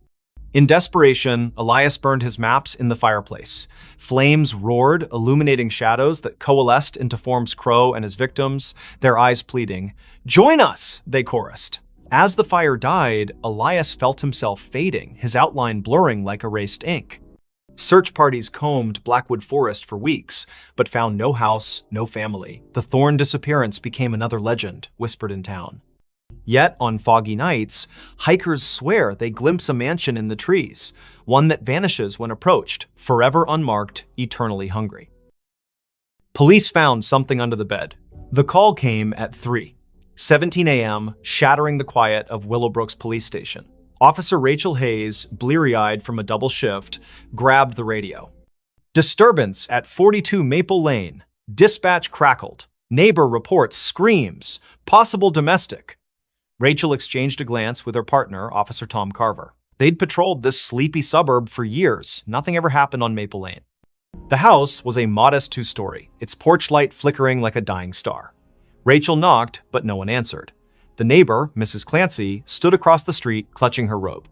In desperation, Elias burned his maps in the fireplace. Flames roared, illuminating shadows that coalesced into forms Crow and his victims, their eyes pleading. "Join us!" they chorused. As the fire died, Elias felt himself fading, his outline blurring like erased ink. Search parties combed Blackwood Forest for weeks, but found no house, no family. The Thorn disappearance became another legend, whispered in town. Yet, on foggy nights, hikers swear they glimpse a mansion in the trees, one that vanishes when approached, forever unmarked, eternally hungry. Police found something under the bed. The call came at 3:17 a.m., shattering the quiet of Willowbrook's police station. Officer Rachel Hayes, bleary-eyed from a double shift, grabbed the radio. "Disturbance at 42 Maple Lane. Dispatch crackled. Neighbor reports screams. Possible domestic." Rachel exchanged a glance with her partner, Officer Tom Carver. They'd patrolled this sleepy suburb for years. Nothing ever happened on Maple Lane. The house was a modest two-story, its porch light flickering like a dying star. Rachel knocked, but no one answered. The neighbor, Mrs. Clancy, stood across the street, clutching her robe.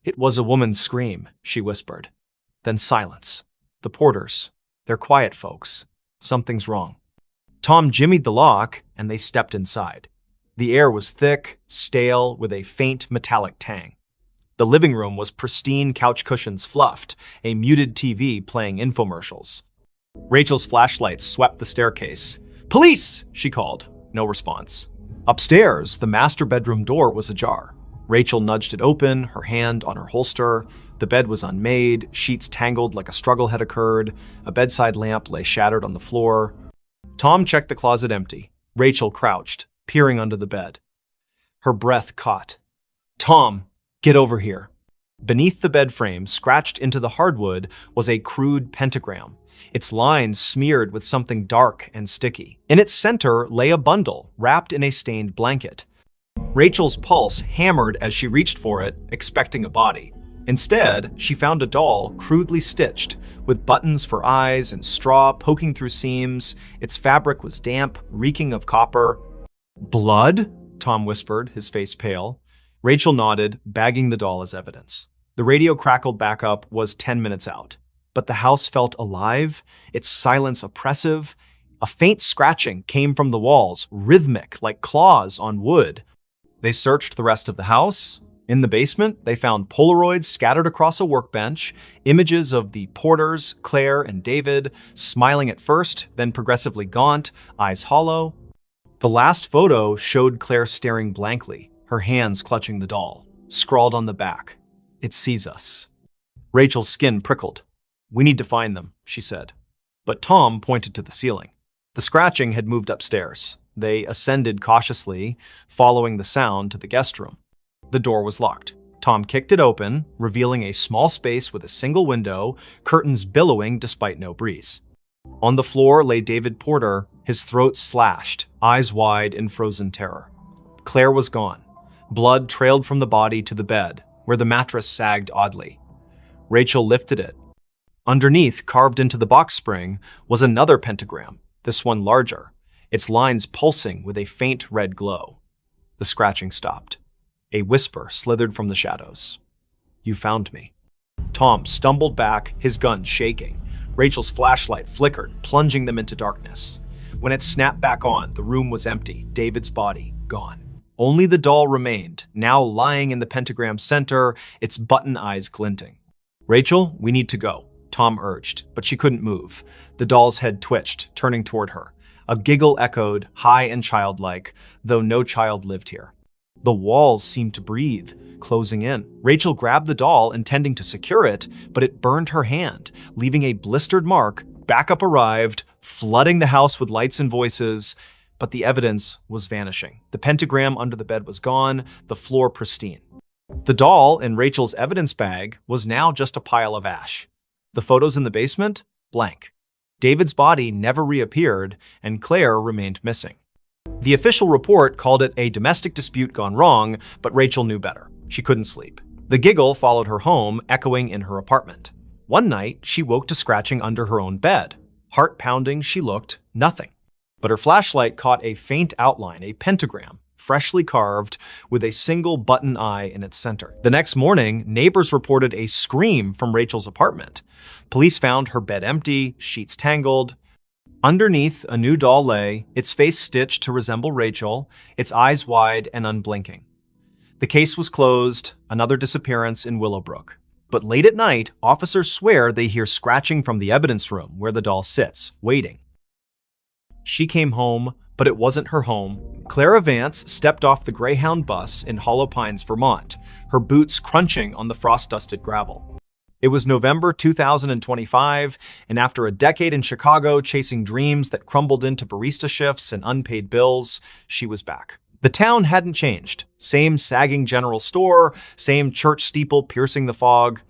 "It was a woman's scream," she whispered. Then silence. The porters. "They're quiet, folks. Something's wrong." Tom jimmied the lock, and they stepped inside. The air was thick, stale, with a faint metallic tang. The living room was pristine, couch cushions fluffed, a muted TV playing infomercials. Rachel's flashlight swept the staircase. "Police!" she called. No response. Upstairs, the master bedroom door was ajar. Rachel nudged it open, her hand on her holster. The bed was unmade, sheets tangled like a struggle had occurred. A bedside lamp lay shattered on the floor. Tom checked the closet empty. Rachel crouched, peering under the bed. Her breath caught. "Tom, get over here." Beneath the bed frame, scratched into the hardwood, was a crude pentagram, its lines smeared with something dark and sticky. In its center lay a bundle, wrapped in a stained blanket. Rachel's pulse hammered as she reached for it, expecting a body. Instead, she found a doll crudely stitched, with buttons for eyes and straw poking through seams. Its fabric was damp, reeking of copper. "Blood?" Tom whispered, his face pale. Rachel nodded, bagging the doll as evidence. The radio crackled back up, was 10 minutes out. But the house felt alive, its silence oppressive. A faint scratching came from the walls, rhythmic, like claws on wood. They searched the rest of the house. In the basement, they found Polaroids scattered across a workbench, images of the Porters, Claire and David, smiling at first, then progressively gaunt, eyes hollow. The last photo showed Claire staring blankly, her hands clutching the doll. Scrawled on the back, "It sees us." Rachel's skin prickled. "We need to find them," she said. But Tom pointed to the ceiling. The scratching had moved upstairs. They ascended cautiously, following the sound to the guest room. The door was locked. Tom kicked it open, revealing a small space with a single window, curtains billowing despite no breeze. On the floor lay David Porter, his throat slashed, eyes wide in frozen terror. Claire was gone. Blood trailed from the body to the bed, where the mattress sagged oddly. Rachel lifted it. Underneath, carved into the box spring, was another pentagram, this one larger, its lines pulsing with a faint red glow. The scratching stopped. A whisper slithered from the shadows. "You found me." Tom stumbled back, his gun shaking. Rachel's flashlight flickered, plunging them into darkness. When it snapped back on, the room was empty, David's body gone. Only the doll remained, now lying in the pentagram's center, its button eyes glinting. "Rachel, we need to go," Tom urged, but she couldn't move. The doll's head twitched, turning toward her. A giggle echoed, high and childlike, though no child lived here. The walls seemed to breathe, closing in. Rachel grabbed the doll, intending to secure it, but it burned her hand, leaving a blistered mark. Backup arrived, flooding the house with lights and voices, but the evidence was vanishing. The pentagram under the bed was gone, the floor pristine. The doll in Rachel's evidence bag was now just a pile of ash. The photos in the basement? Blank. David's body never reappeared, and Claire remained missing. The official report called it a domestic dispute gone wrong, but Rachel knew better. She couldn't sleep. The giggle followed her home, echoing in her apartment. One night, she woke to scratching under her own bed. Heart pounding, she looked, nothing. But her flashlight caught a faint outline, a pentagram, freshly carved, with a single button eye in its center. The next morning, neighbors reported a scream from Rachel's apartment. Police found her bed empty, sheets tangled. Underneath, a new doll lay, its face stitched to resemble Rachel, its eyes wide and unblinking. The case was closed, another disappearance in Willowbrook. But late at night, officers swear they hear scratching from the evidence room where the doll sits, waiting. She came home, but it wasn't her home. Clara Vance stepped off the Greyhound bus in Hollow Pines, Vermont, her boots crunching on the frost-dusted gravel. It was November 2025, and after a decade in Chicago chasing dreams that crumbled into barista shifts and unpaid bills, she was back. The town hadn't changed. Same sagging general store, same church steeple piercing the fog.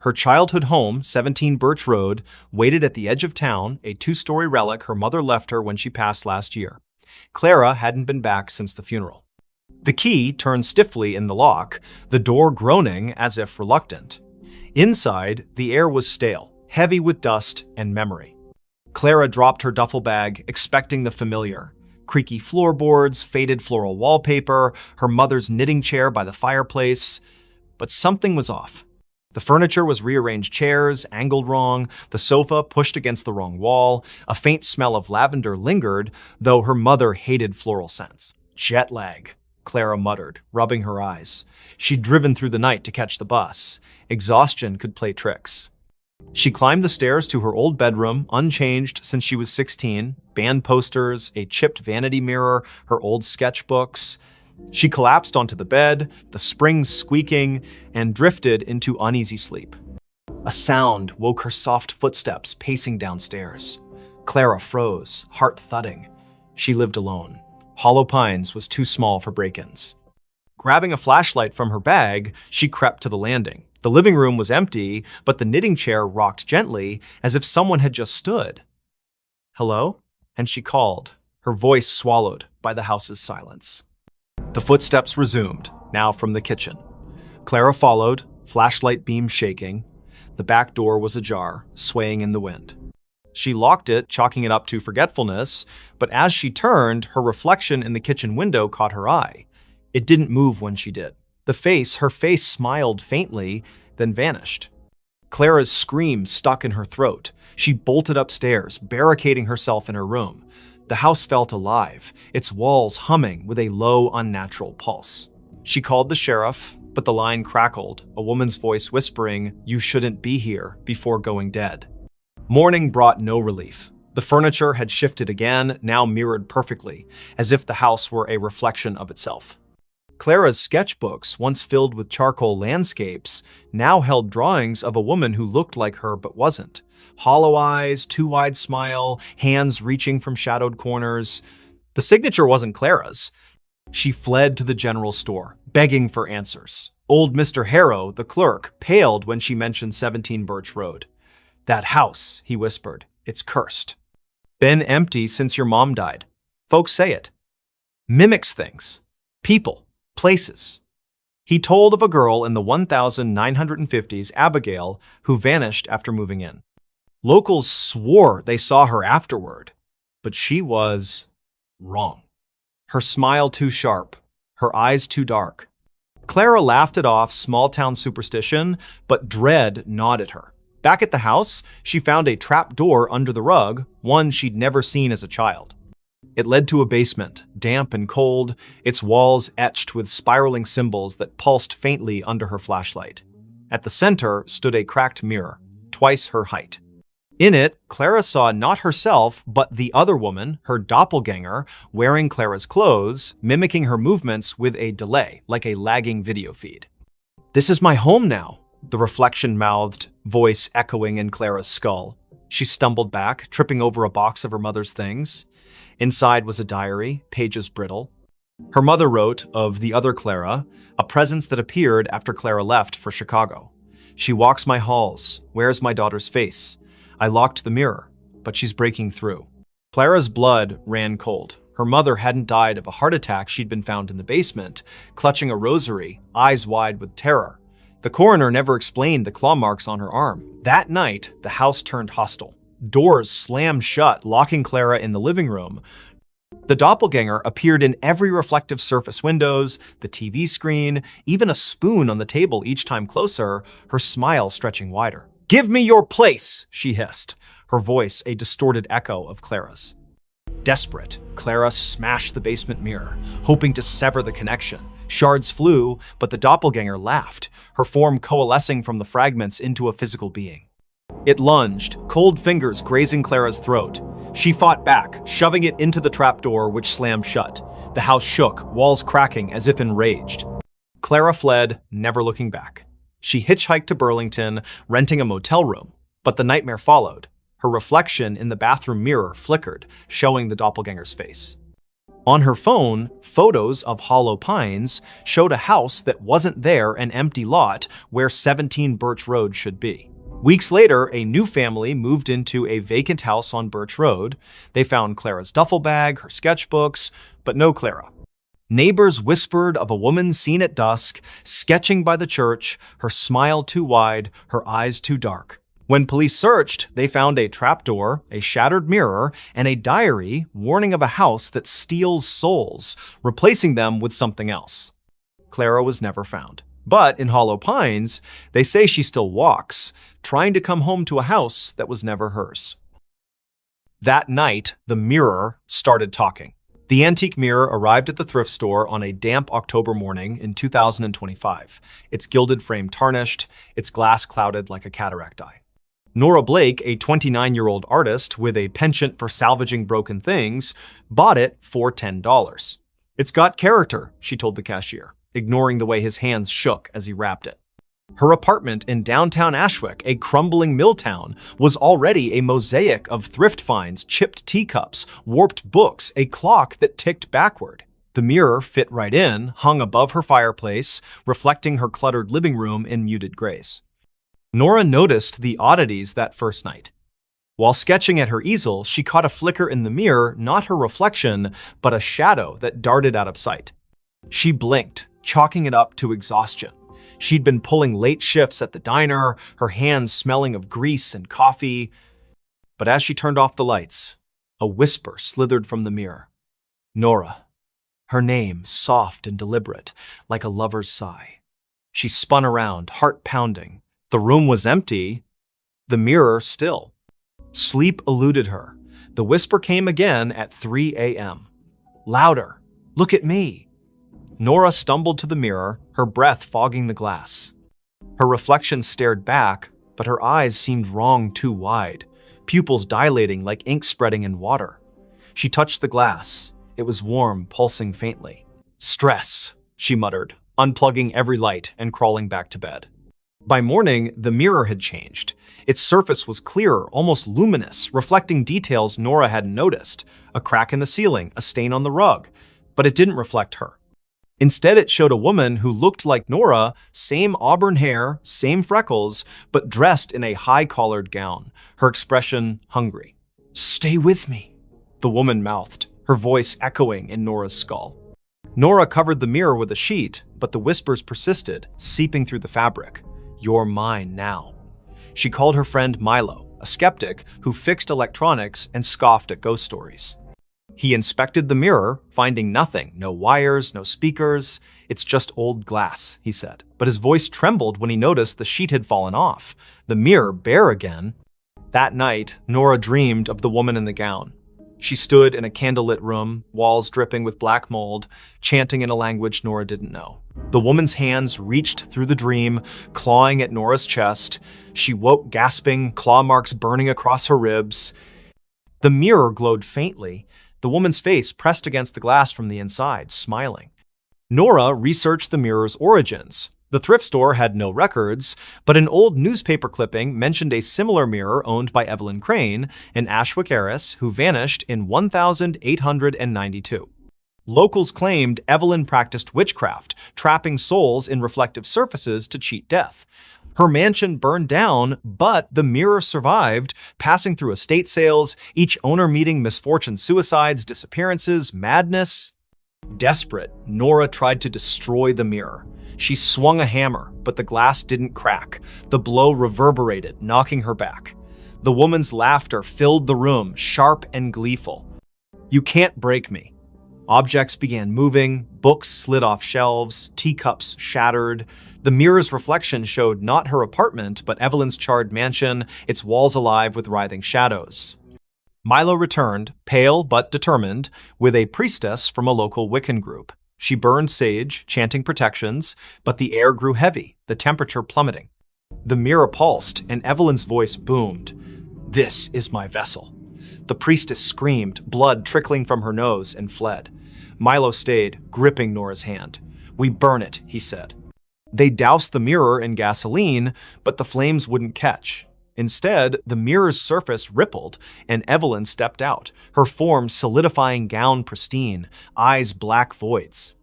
Her childhood home, 17 Birch Road, waited at the edge of town, a two-story relic her mother left her when she passed last year. Clara hadn't been back since the funeral. The key turned stiffly in the lock, the door groaning as if reluctant. Inside, the air was stale, heavy with dust and memory. Clara dropped her duffel bag, expecting the familiar. Creaky floorboards, faded floral wallpaper, her mother's knitting chair by the fireplace. But something was off. The furniture was rearranged chairs, angled wrong, the sofa pushed against the wrong wall. A faint smell of lavender lingered, though her mother hated floral scents. Jet lag, Clara muttered, rubbing her eyes. She'd driven through the night to catch the bus. Exhaustion could play tricks. She climbed the stairs to her old bedroom, unchanged since she was 16, band posters, a chipped vanity mirror, her old sketchbooks. She collapsed onto the bed, the springs squeaking, and drifted into uneasy sleep. A sound woke her soft footsteps pacing downstairs. Clara froze, heart thudding. She lived alone. Hollow Pines was too small for break-ins. Grabbing a flashlight from her bag, she crept to the landing. The living room was empty, but the knitting chair rocked gently, as if someone had just stood. "Hello?" And she called, her voice swallowed by the house's silence. The footsteps resumed, now from the kitchen. Clara followed, flashlight beam shaking. The back door was ajar, swaying in the wind. She locked it, chalking it up to forgetfulness, but as she turned, her reflection in the kitchen window caught her eye. It didn't move when she did. Her face smiled faintly, then vanished. Clara's scream stuck in her throat. She bolted upstairs, barricading herself in her room. The house felt alive, its walls humming with a low, unnatural pulse. She called the sheriff, but the line crackled, a woman's voice whispering, "You shouldn't be here," before going dead. Morning brought no relief. The furniture had shifted again, now mirrored perfectly, as if the house were a reflection of itself. Clara's sketchbooks, once filled with charcoal landscapes, now held drawings of a woman who looked like her but wasn't. Hollow eyes, too wide smile, hands reaching from shadowed corners. The signature wasn't Clara's. She fled to the general store, begging for answers. Old Mr. Harrow, the clerk, paled when she mentioned 17 Birch Road. "That house," he whispered, "it's cursed. Been empty since your mom died. Folks say it. Mimics things. People. Places." He told of a girl in the 1950s, Abigail, who vanished after moving in. Locals swore they saw her afterward, but she was wrong. Her smile too sharp, her eyes too dark. Clara laughed it off small-town superstition, but dread gnawed at her. Back at the house, she found a trap door under the rug, one she'd never seen as a child. It led to a basement, damp and cold, its walls etched with spiraling symbols that pulsed faintly under her flashlight. At the center stood a cracked mirror, twice her height. In it, Clara saw not herself, but the other woman, her doppelganger, wearing Clara's clothes, mimicking her movements with a delay, like a lagging video feed. "This is my home now," the reflection-mouthed, voice echoing in Clara's skull. She stumbled back, tripping over a box of her mother's things. Inside was a diary, pages brittle. Her mother wrote of the other Clara, a presence that appeared after Clara left for Chicago. "She walks my halls, wears my daughter's face. I locked the mirror, but she's breaking through." Clara's blood ran cold. Her mother hadn't died of a heart attack. She'd been found in the basement, clutching a rosary, eyes wide with terror. The coroner never explained the claw marks on her arm. That night, the house turned hostile. Doors slammed shut, locking Clara in the living room. The doppelganger appeared in every reflective surface: windows, the TV screen, even a spoon on the table each time closer, her smile stretching wider. "Give me your place," she hissed, her voice a distorted echo of Clara's. Desperate, Clara smashed the basement mirror, hoping to sever the connection. Shards flew, but the doppelganger laughed, her form coalescing from the fragments into a physical being. It lunged, cold fingers grazing Clara's throat. She fought back, shoving it into the trapdoor, which slammed shut. The house shook, walls cracking as if enraged. Clara fled, never looking back. She hitchhiked to Burlington, renting a motel room. But the nightmare followed. Her reflection in the bathroom mirror flickered, showing the doppelganger's face. On her phone, photos of Hollow Pines showed a house that wasn't there, an empty lot where 17 Birch Road should be. Weeks later, a new family moved into a vacant house on Birch Road. They found Clara's duffel bag, her sketchbooks, but no Clara. Neighbors whispered of a woman seen at dusk, sketching by the church, her smile too wide, her eyes too dark. When police searched, they found a trapdoor, a shattered mirror, and a diary warning of a house that steals souls, replacing them with something else. Clara was never found. But in Hollow Pines, they say she still walks, trying to come home to a house that was never hers. That night, the mirror started talking. The antique mirror arrived at the thrift store on a damp October morning in 2025, its gilded frame tarnished, its glass clouded like a cataract eye. Nora Blake, a 29-year-old artist with a penchant for salvaging broken things, bought it for $10. "It's got character," she told the cashier, ignoring the way his hands shook as he wrapped it. Her apartment in downtown Ashwick, a crumbling mill town, was already a mosaic of thrift finds, chipped teacups, warped books, a clock that ticked backward. The mirror fit right in, hung above her fireplace, reflecting her cluttered living room in muted grays. Nora noticed the oddities that first night. While sketching at her easel, she caught a flicker in the mirror, not her reflection, but a shadow that darted out of sight. She blinked, chalking it up to exhaustion. She'd been pulling late shifts at the diner, her hands smelling of grease and coffee. But as she turned off the lights, a whisper slithered from the mirror. Nora. Her name, soft and deliberate, like a lover's sigh. She spun around, heart pounding. The room was empty, the mirror still. Sleep eluded her. The whisper came again at 3 a.m. Louder. Look at me. Nora stumbled to the mirror, her breath fogging the glass. Her reflection stared back, but her eyes seemed wrong too wide, pupils dilating like ink spreading in water. She touched the glass. It was warm, pulsing faintly. Stress, she muttered, unplugging every light and crawling back to bed. By morning, the mirror had changed. Its surface was clearer, almost luminous, reflecting details Nora hadn't noticed. A crack in the ceiling, a stain on the rug. But it didn't reflect her. Instead, it showed a woman who looked like Nora, same auburn hair, same freckles, but dressed in a high-collared gown, her expression hungry. "Stay with me," the woman mouthed, her voice echoing in Nora's skull. Nora covered the mirror with a sheet, but the whispers persisted, seeping through the fabric. "You're mine now." She called her friend Milo, a skeptic who fixed electronics and scoffed at ghost stories. He inspected the mirror, finding nothing, no wires, no speakers. "It's just old glass," he said. But his voice trembled when he noticed the sheet had fallen off, the mirror bare again. That night, Nora dreamed of the woman in the gown. She stood in a candlelit room, walls dripping with black mold, chanting in a language Nora didn't know. The woman's hands reached through the dream, clawing at Nora's chest. She woke gasping, claw marks burning across her ribs. The mirror glowed faintly, the woman's face pressed against the glass from the inside, smiling. Nora researched the mirror's origins. The thrift store had no records, but an old newspaper clipping mentioned a similar mirror owned by Evelyn Crane, an Ashwick heiress who vanished in 1892. Locals claimed Evelyn practiced witchcraft, trapping souls in reflective surfaces to cheat death. Her mansion burned down, but the mirror survived, passing through estate sales, each owner meeting misfortune, suicides, disappearances, madness. Desperate, Nora tried to destroy the mirror. She swung a hammer, but the glass didn't crack. The blow reverberated, knocking her back. The woman's laughter filled the room, sharp and gleeful. "You can't break me." Objects began moving, books slid off shelves, teacups shattered. The mirror's reflection showed not her apartment, but Evelyn's charred mansion, its walls alive with writhing shadows. Milo returned, pale but determined, with a priestess from a local Wiccan group. She burned sage, chanting protections, but the air grew heavy, the temperature plummeting. The mirror pulsed, and Evelyn's voice boomed. "This is my vessel." The priestess screamed, blood trickling from her nose, and fled. Milo stayed, gripping Nora's hand. "We burn it," he said. They doused the mirror in gasoline, but the flames wouldn't catch. Instead, the mirror's surface rippled, and Evelyn stepped out, her form solidifying, gown pristine, eyes black voids.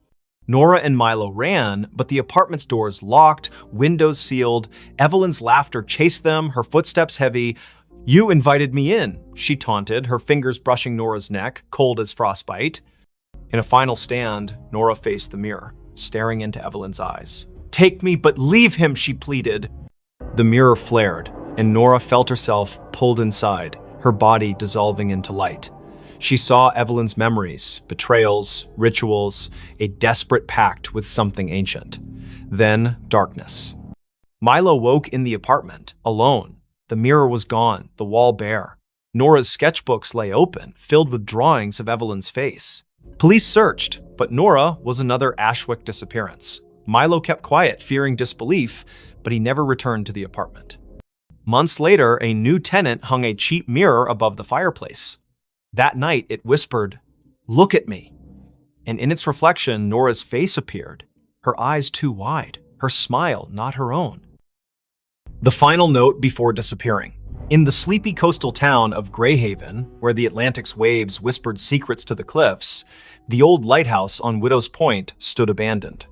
Nora and Milo ran, but the apartment's doors locked, windows sealed. Evelyn's laughter chased them, her footsteps heavy. "You invited me in," she taunted, her fingers brushing Nora's neck, cold as frostbite. In a final stand, Nora faced the mirror, staring into Evelyn's eyes. "Take me, but leave him," she pleaded. The mirror flared, and Nora felt herself pulled inside, her body dissolving into light. She saw Evelyn's memories, betrayals, rituals, a desperate pact with something ancient. Then, darkness. Milo woke in the apartment, alone. The mirror was gone, the wall bare. Nora's sketchbooks lay open, filled with drawings of Evelyn's face. Police searched, but Nora was another Ashwick disappearance. Milo kept quiet, fearing disbelief, but he never returned to the apartment. Months later, a new tenant hung a cheap mirror above the fireplace. That night, it whispered, "Look at me." And in its reflection, Nora's face appeared, her eyes too wide, her smile not her own. The final note before disappearing. In the sleepy coastal town of Greyhaven, where the Atlantic's waves whispered secrets to the cliffs, the old lighthouse on Widow's Point stood abandoned.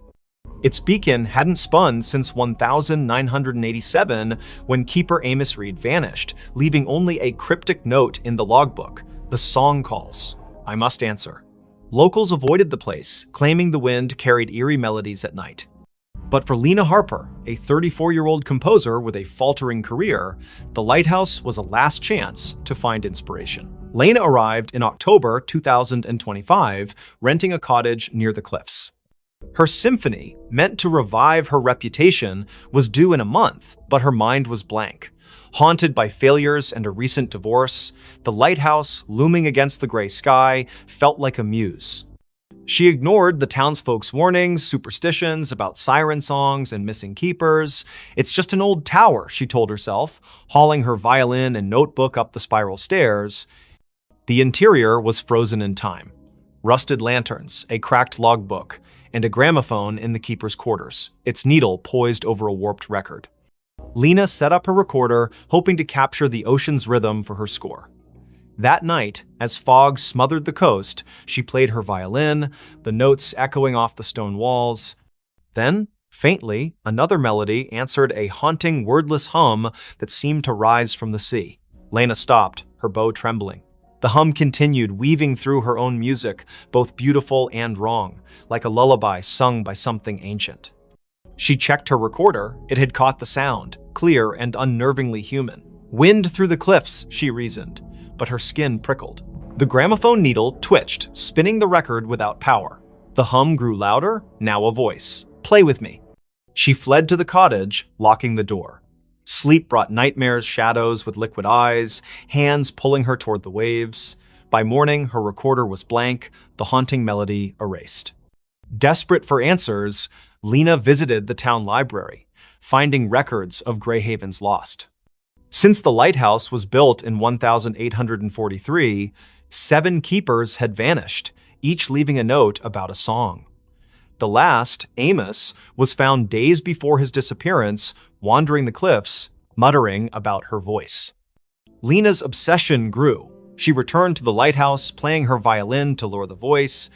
Its beacon hadn't spun since 1987, when keeper Amos Reed vanished, leaving only a cryptic note in the logbook. The song calls. I must answer. Locals avoided the place, claiming the wind carried eerie melodies at night. But for Lena Harper, a 34-year-old composer with a faltering career, the lighthouse was a last chance to find inspiration. Lena arrived in October 2025, renting a cottage near the cliffs. Her symphony, meant to revive her reputation, was due in a month, but her mind was blank. Haunted by failures and a recent divorce, the lighthouse, looming against the gray sky, felt like a muse. She ignored the townsfolk's warnings, superstitions about siren songs and missing keepers. It's just an old tower, she told herself, hauling her violin and notebook up the spiral stairs. The interior was frozen in time. Rusted lanterns, a cracked logbook, and a gramophone in the keeper's quarters, its needle poised over a warped record. Lena set up her recorder, hoping to capture the ocean's rhythm for her score. That night, as fog smothered the coast, she played her violin, the notes echoing off the stone walls. Then, faintly, another melody answered a haunting, wordless hum that seemed to rise from the sea. Lena stopped, her bow trembling. The hum continued, weaving through her own music, both beautiful and wrong, like a lullaby sung by something ancient. She checked her recorder. It had caught the sound, clear and unnervingly human. Wind through the cliffs, she reasoned, but her skin prickled. The gramophone needle twitched, spinning the record without power. The hum grew louder, now a voice. Play with me. She fled to the cottage, locking the door. Sleep brought nightmares, shadows with liquid eyes, hands pulling her toward the waves. By morning, her recorder was blank, the haunting melody erased. Desperate for answers, Lena visited the town library, finding records of Greyhaven's lost. Since the lighthouse was built in 1843, 7 keepers had vanished, each leaving a note about a song. The last, Amos, was found days before his disappearance, wandering the cliffs, muttering about her voice. Lena's obsession grew. She returned to the lighthouse, playing her violin to lure the voice.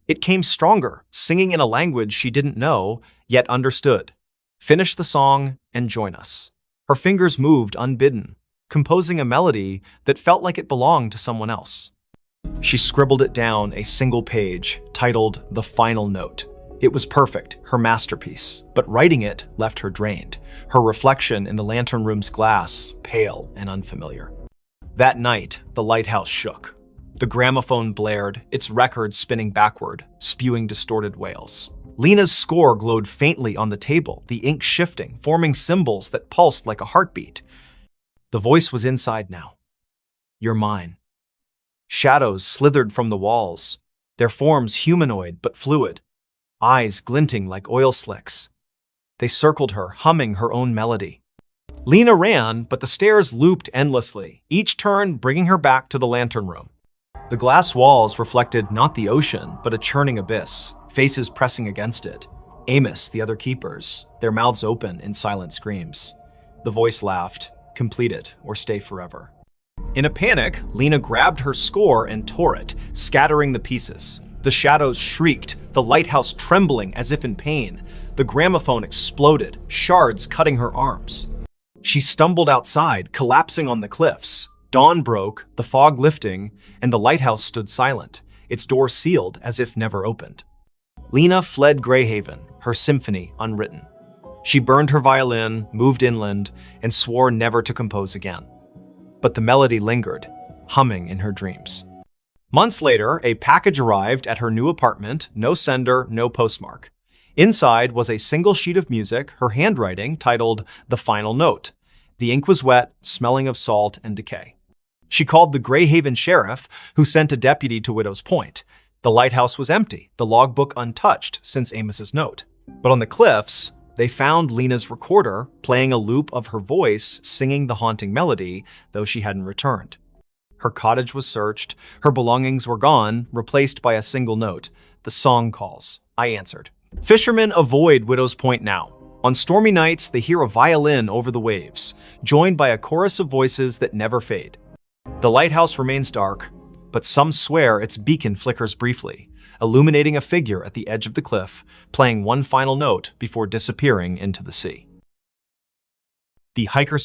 It came stronger, singing in a language she didn't know, yet understood. Finish the song and join us. Her fingers moved unbidden, composing a melody that felt like it belonged to someone else. She scribbled it down, a single page, titled The Final Note. It was perfect, her masterpiece, but writing it left her drained, her reflection in the lantern room's glass pale and unfamiliar. That night, the lighthouse shook. The gramophone blared, its record spinning backward, spewing distorted wails. Lena's score glowed faintly on the table, the ink shifting, forming symbols that pulsed like a heartbeat. The voice was inside now. You're mine. Shadows slithered from the walls, their forms humanoid but fluid, eyes glinting like oil slicks. They circled her, humming her own melody. Lena ran, but the stairs looped endlessly, each turn bringing her back to the lantern room. The glass walls reflected not the ocean, but a churning abyss, faces pressing against it. Amos, the other keepers, their mouths open in silent screams. The voice laughed, complete it or stay forever. In a panic, Lena grabbed her score and tore it, scattering the pieces. The shadows shrieked, the lighthouse trembling as if in pain. The gramophone exploded, shards cutting her arms. She stumbled outside, collapsing on the cliffs. Dawn broke, the fog lifting, and the lighthouse stood silent, its door sealed as if never opened. Lena fled Greyhaven, her symphony unwritten. She burned her violin, moved inland, and swore never to compose again. But the melody lingered, humming in her dreams. Months later, a package arrived at her new apartment, no sender, no postmark. Inside was a single sheet of music, her handwriting, titled The Final Note. The ink was wet, smelling of salt and decay. She called the Greyhaven sheriff, who sent a deputy to Widow's Point. The lighthouse was empty, the logbook untouched since Amos's note. But on the cliffs, they found Lena's recorder, playing a loop of her voice singing the haunting melody, though she hadn't returned. Her cottage was searched, her belongings were gone, replaced by a single note. The song calls. I answered. Fishermen avoid Widow's Point now. On stormy nights, they hear a violin over the waves, joined by a chorus of voices that never fade. The lighthouse remains dark, but some swear its beacon flickers briefly, illuminating a figure at the edge of the cliff, playing one final note before disappearing into the sea. The hiker